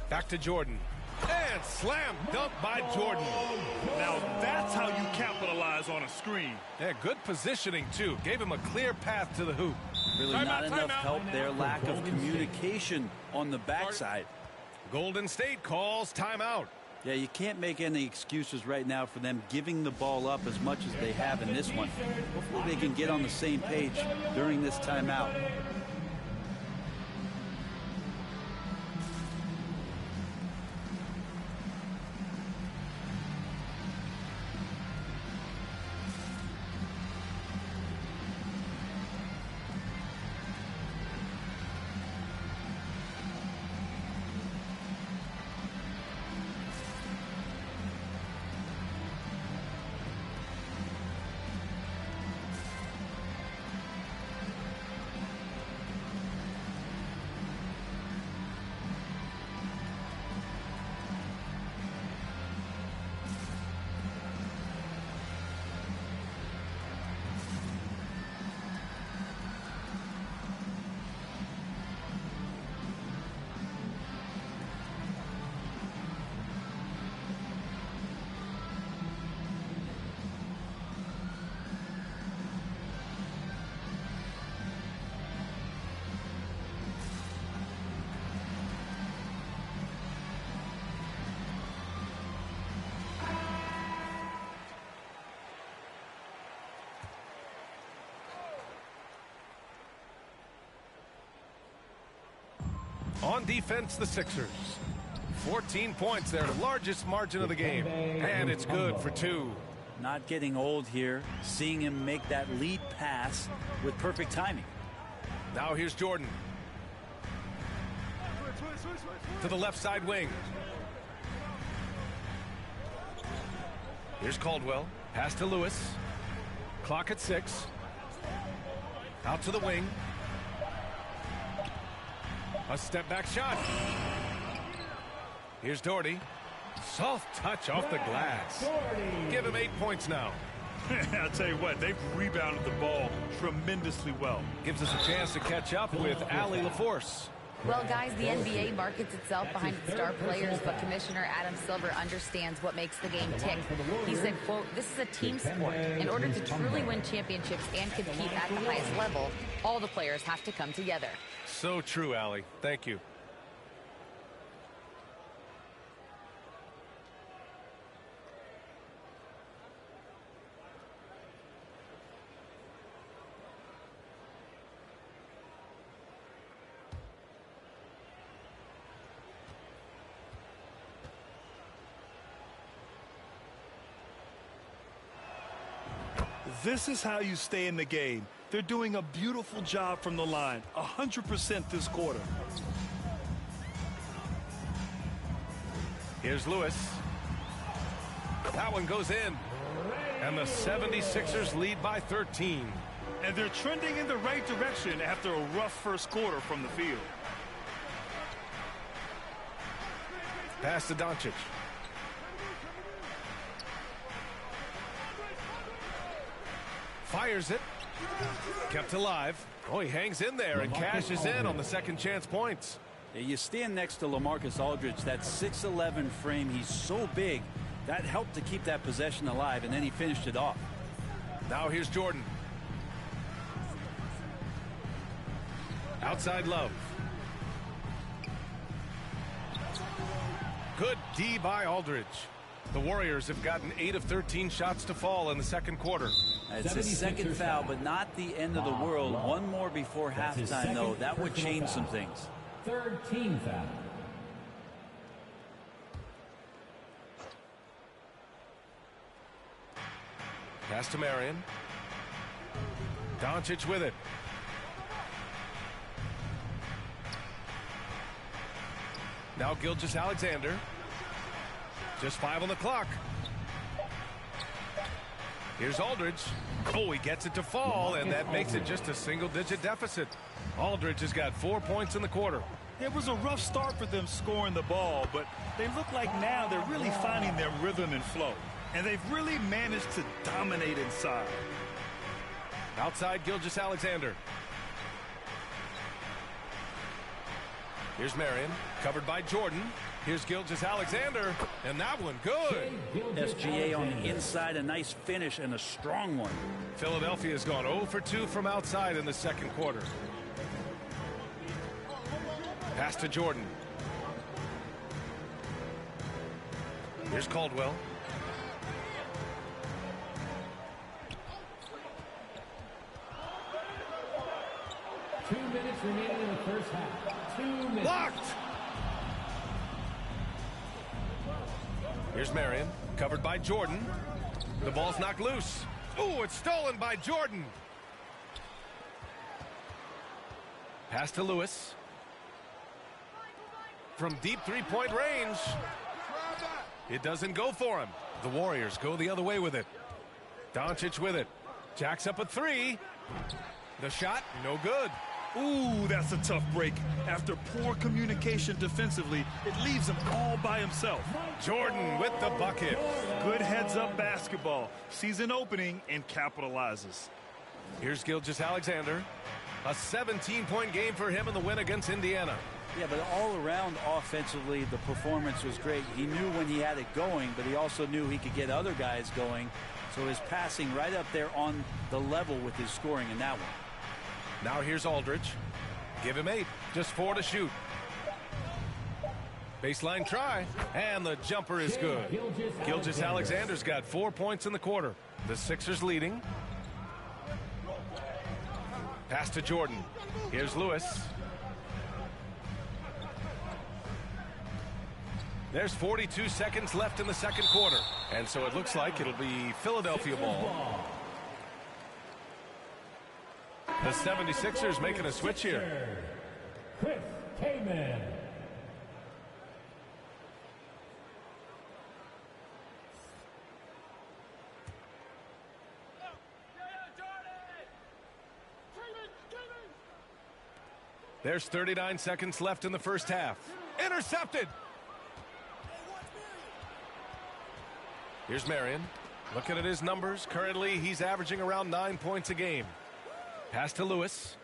Back to Jordan. And slam dunk by Jordan. Now that's how you capitalize on a screen. Yeah, good positioning, too. Gave him a clear path to the hoop. Really not enough help there. Lack of communication on the backside. Golden State calls timeout. Yeah, you can't make any excuses right now for them giving the ball up as much as they have in this one. Hopefully they can get on the same page during this timeout. On defense, the Sixers. 14 points, their largest margin of the game. And it's good for 2. Not getting old here. Seeing him make that lead pass with perfect timing. Now here's Jordan. To the left side wing. Here's Caldwell. Pass to Lewis. Clock at 6. Out to the wing. A step back shot. Here's Doherty. Soft touch off the glass. Give him 8 points now. I'll tell you what, they've rebounded the ball tremendously well. Gives us a chance to catch up with Allie LaForce. Well, guys, the NBA markets itself behind its star players, but Commissioner Adam Silver understands what makes the game tick. He said, quote, "This is a team sport. In order to truly win championships and compete at the highest level, all the players have to come together." So true, Allie. Thank you. This is how you stay in the game. They're doing a beautiful job from the line, 100% this quarter. Here's Lewis. That one goes in. And the 76ers lead by 13. And they're trending in the right direction after a rough first quarter from the field. Pass to Doncic. Fires it. Kept alive. Oh, he hangs in there and cashes in on the second chance points. You stand next to LaMarcus Aldridge, that 6'11" frame. He's so big. That helped to keep that possession alive, and then he finished it off. Now here's Jordan. Outside Love. Good D by Aldridge. The Warriors have gotten 8 of 13 shots to fall in the second quarter. It's his second foul, but not the end of the world. One more before halftime, though. That would change some things. Third team foul. Pass to Marion. Doncic with it. Now Gilgeous-Alexander. Just 5 on the clock. Here's Aldridge. Oh, he gets it to fall, and that makes it just a single-digit deficit. Aldridge has got 4 points in the quarter. It was a rough start for them scoring the ball, but they look like now they're really finding their rhythm and flow. And they've really managed to dominate inside. Outside Gilgeous-Alexander. Here's Marion, covered by Jordan. Here's Gilgeous-Alexander, and that one good. SGA on the inside, a nice finish and a strong one. Philadelphia's gone 0 for 2 from outside in the second quarter. Pass to Jordan. Here's Caldwell. Two minutes remaining in the first half. 2 minutes. Blocked! Here's Marion, covered by Jordan. The ball's knocked loose. Ooh, it's stolen by Jordan. Pass to Lewis. From deep three-point range. It doesn't go for him. The Warriors go the other way with it. Doncic with it. Jacks up a 3. The shot, no good. Ooh, that's a tough break. After poor communication defensively, it leaves him all by himself. Jordan with the bucket. Good heads-up basketball. Sees an opening and capitalizes. Here's Gilgeous-Alexander. A 17-point game for him in the win against Indiana. Yeah, but all around offensively, the performance was great. He knew when he had it going, but he also knew he could get other guys going. So his passing right up there on the level with his scoring in that one. Now here's Aldridge. Give him 8. Just 4 to shoot. Baseline try. And the jumper is good. Gilgeous-Alexander's got 4 points in the quarter. The Sixers leading. Pass to Jordan. Here's Lewis. There's 42 seconds left in the second quarter. And so it looks like it'll be Philadelphia ball. The 76ers making a switch here. Chris Kaman. There's 39 seconds left in the first half. Intercepted. Here's Marion. Looking at his numbers. Currently, he's averaging around 9 points a game. Pass to Lewis.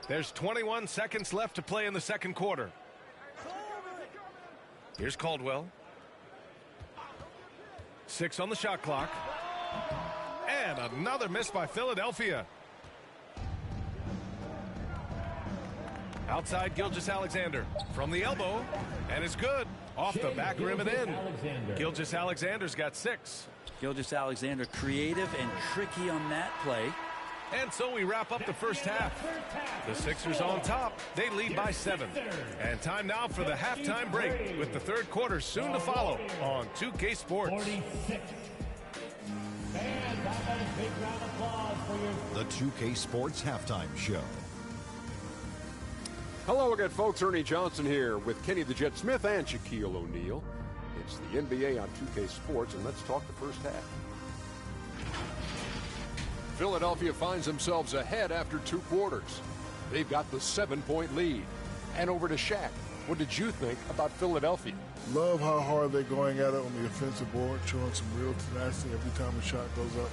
There's 21 seconds left to play in the second quarter. Here's Caldwell. 6 on the shot clock. And another miss by Philadelphia. Outside Gilgeous-Alexander from the elbow, and it's good. Off the back rim and in. Gilgeous-Alexander's got 6. Gilgeous-Alexander creative and tricky on that play. And so we wrap up the first half. The Sixers on top. They lead by 7. And time now for the halftime break with the third quarter soon to follow on 2K Sports. The 2K Sports Halftime Show. Hello again, folks. Ernie Johnson here with Kenny the Jet Smith and Shaquille O'Neal. It's the NBA on 2K Sports, and let's talk the first half. Philadelphia finds themselves ahead after 2 quarters. They've got the 7-point lead. And over to Shaq. what did you think about Philadelphia? Love how hard they're going at it on the offensive board, showing some real tenacity every time a shot goes up.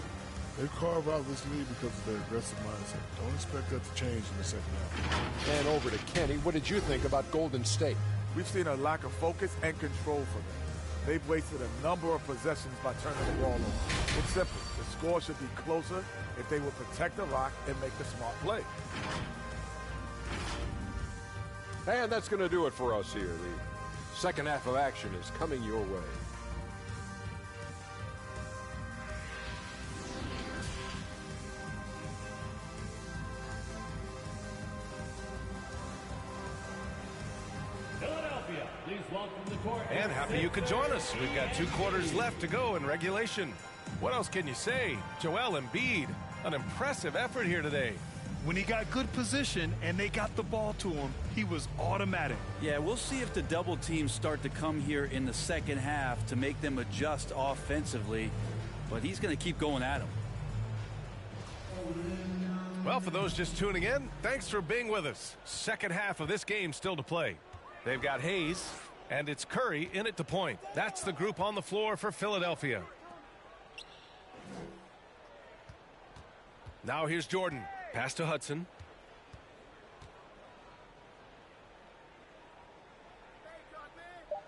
They carve out this lead because of their aggressive mindset. Don't expect that to change in the second half. And over to Kenny. What did you think about Golden State? We've seen a lack of focus and control from them. They've wasted a number of possessions by turning the ball over. It's simple. The score should be closer if they would protect the rock and make the smart play. And that's going to do it for us here. The second half of action is coming your way. Philadelphia, please welcome the court. And happy you could join us. We've got 2 quarters left to go in regulation. What else can you say? Joel Embiid, an impressive effort here today. When he got good position and they got the ball to him, he was automatic. Yeah, we'll see if the double teams start to come here in the second half to make them adjust offensively, but he's going to keep going at him. Well, for those just tuning in, thanks for being with us. Second half of this game still to play. They've got Hayes, and it's Curry in at the point. That's the group on the floor for Philadelphia. Now here's Jordan. Pass to Hudson.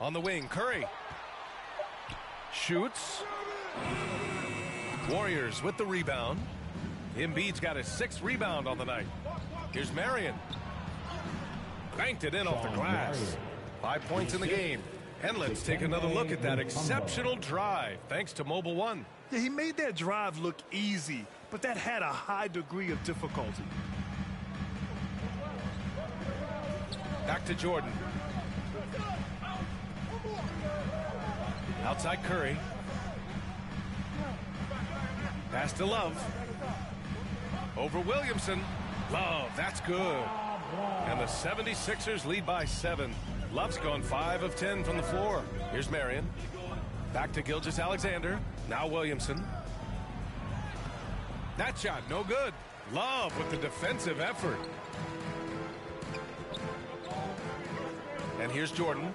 On the wing, Curry. Shoots. Warriors with the rebound. Embiid's got his 6th rebound on the night. Here's Marion. Banked it in off the glass. 5 points in the game. And let's take another look at that exceptional drive, thanks to Mobile One. Yeah, he made that drive look easy, but that had a high degree of difficulty. Back to Jordan. Outside Curry. Pass to Love. Over Williamson. Love, that's good. And the 76ers lead by 7. Love's gone 5 of 10 from the floor. Here's Marion. Back to Gilgeous-Alexander. Now Williamson. That shot, no good. Love with the defensive effort. And here's Jordan.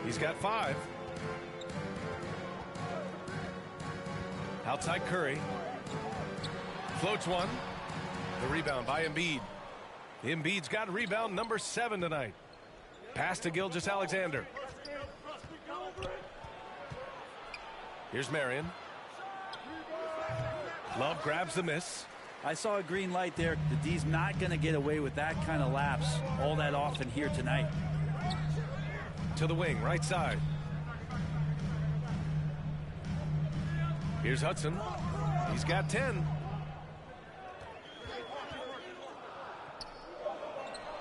He's got 5. Outside Curry. Floats one. The rebound by Embiid. Embiid's got rebound number 7 tonight. Pass to Gilgeous-Alexander. Here's Marion. Love grabs the miss. I saw a green light there. The D's not going to get away with that kind of lapse all that often here tonight. To the wing, right side. Here's Hudson. He's got 10.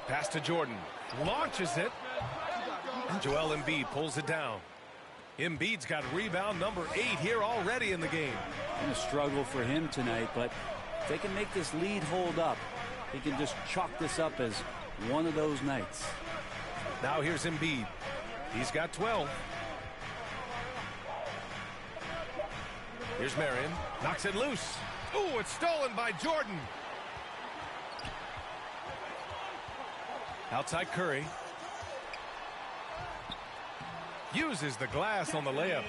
Pass to Jordan. Launches it. And Joel Embiid pulls it down. Embiid's got rebound number 8 here already in the game. Going to struggle for him tonight, but if they can make this lead hold up, they can just chalk this up as one of those nights. Now here's Embiid. He's got 12. Here's Marion. Knocks it loose. Ooh, it's stolen by Jordan. Outside Curry. Uses the glass on the layup.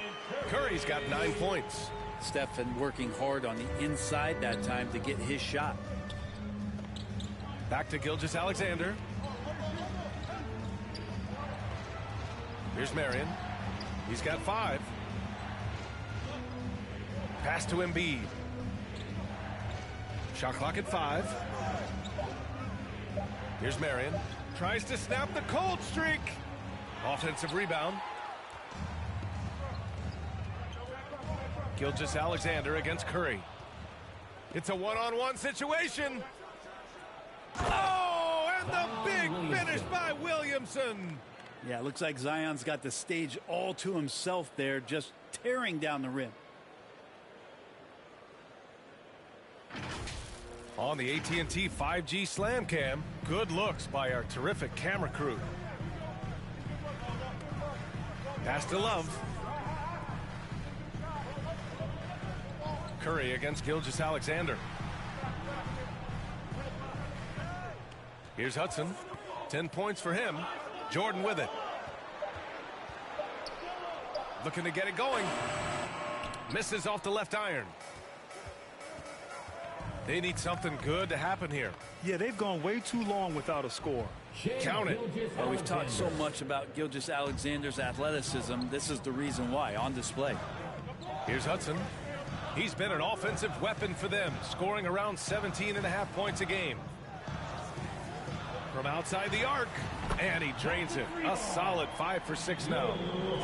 Curry's got 9 points. Stephen working hard on the inside that time to get his shot. Back to Gilgeous-Alexander. Here's Marion. He's got 5. Pass to Embiid. Shot clock at 5. Here's Marion. Tries to snap the cold streak. Offensive rebound. Gilgeous-Alexander against Curry. It's a one-on-one situation. Oh, and the big finish by Williamson. Yeah, it looks like Zion's got the stage all to himself there, just tearing down the rim. On the AT&T 5G Slam Cam, good looks by our terrific camera crew. Pass to Love. Curry against Gilgeous-Alexander. Here's Hudson. 10 points for him. Jordan with it. Looking to get it going. Misses off the left iron. They need something good to happen here. Yeah, they've gone way too long without a score. Count it. Well, we've talked so much about Gilgeous-Alexander's athleticism. This is the reason why, on display. Here's Hudson. He's been an offensive weapon for them, scoring around 17.5 points a game. From outside the arc, and he drains it. A solid 5 for 6 now.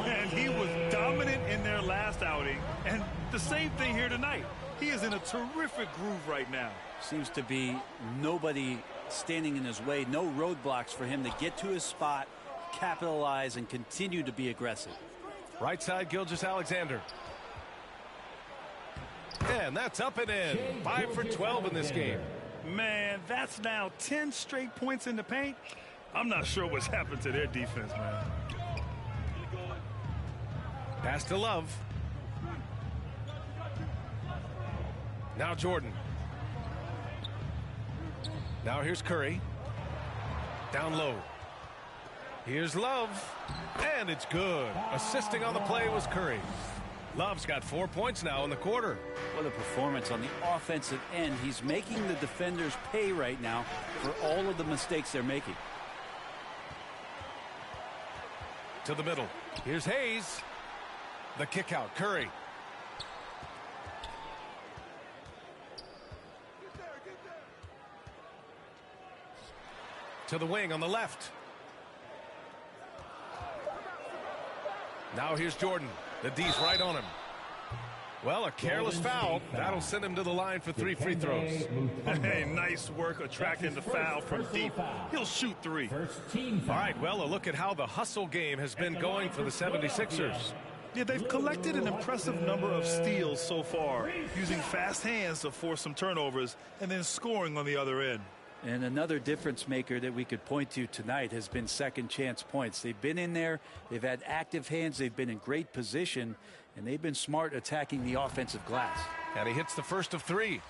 And he was dominant in their last outing, and the same thing here tonight. He is in a terrific groove right now. Seems to be nobody standing in his way, no roadblocks for him to get to his spot, capitalize, and continue to be aggressive. Right side, Gilgeous-Alexander. And that's up and in. 5 for 12 in this game. Man, that's now 10 straight points in the paint. I'm not sure what's happened to their defense, man. Pass to Love. Now Jordan. Now here's Curry. Down low. Here's Love. And it's good. Assisting on the play was Curry. Love's got 4 points now in the quarter. What a performance on the offensive end. He's making the defenders pay right now for all of the mistakes they're making. To the middle. Here's Hayes. The kick out. Curry. To the wing on the left. Now here's Jordan. The D's right on him. Well, a careless foul. That'll send him to the line for 3 free throws. Hey, nice work attracting the foul from deep. He'll shoot 3. All right, well, a look at how the hustle game has been going for the 76ers. Yeah, they've collected an impressive number of steals so far, using fast hands to force some turnovers and then scoring on the other end. And another difference maker that we could point to tonight has been second chance points. They've been in there, they've had active hands, they've been in great position, and they've been smart attacking the offensive glass. And he hits the first of 3.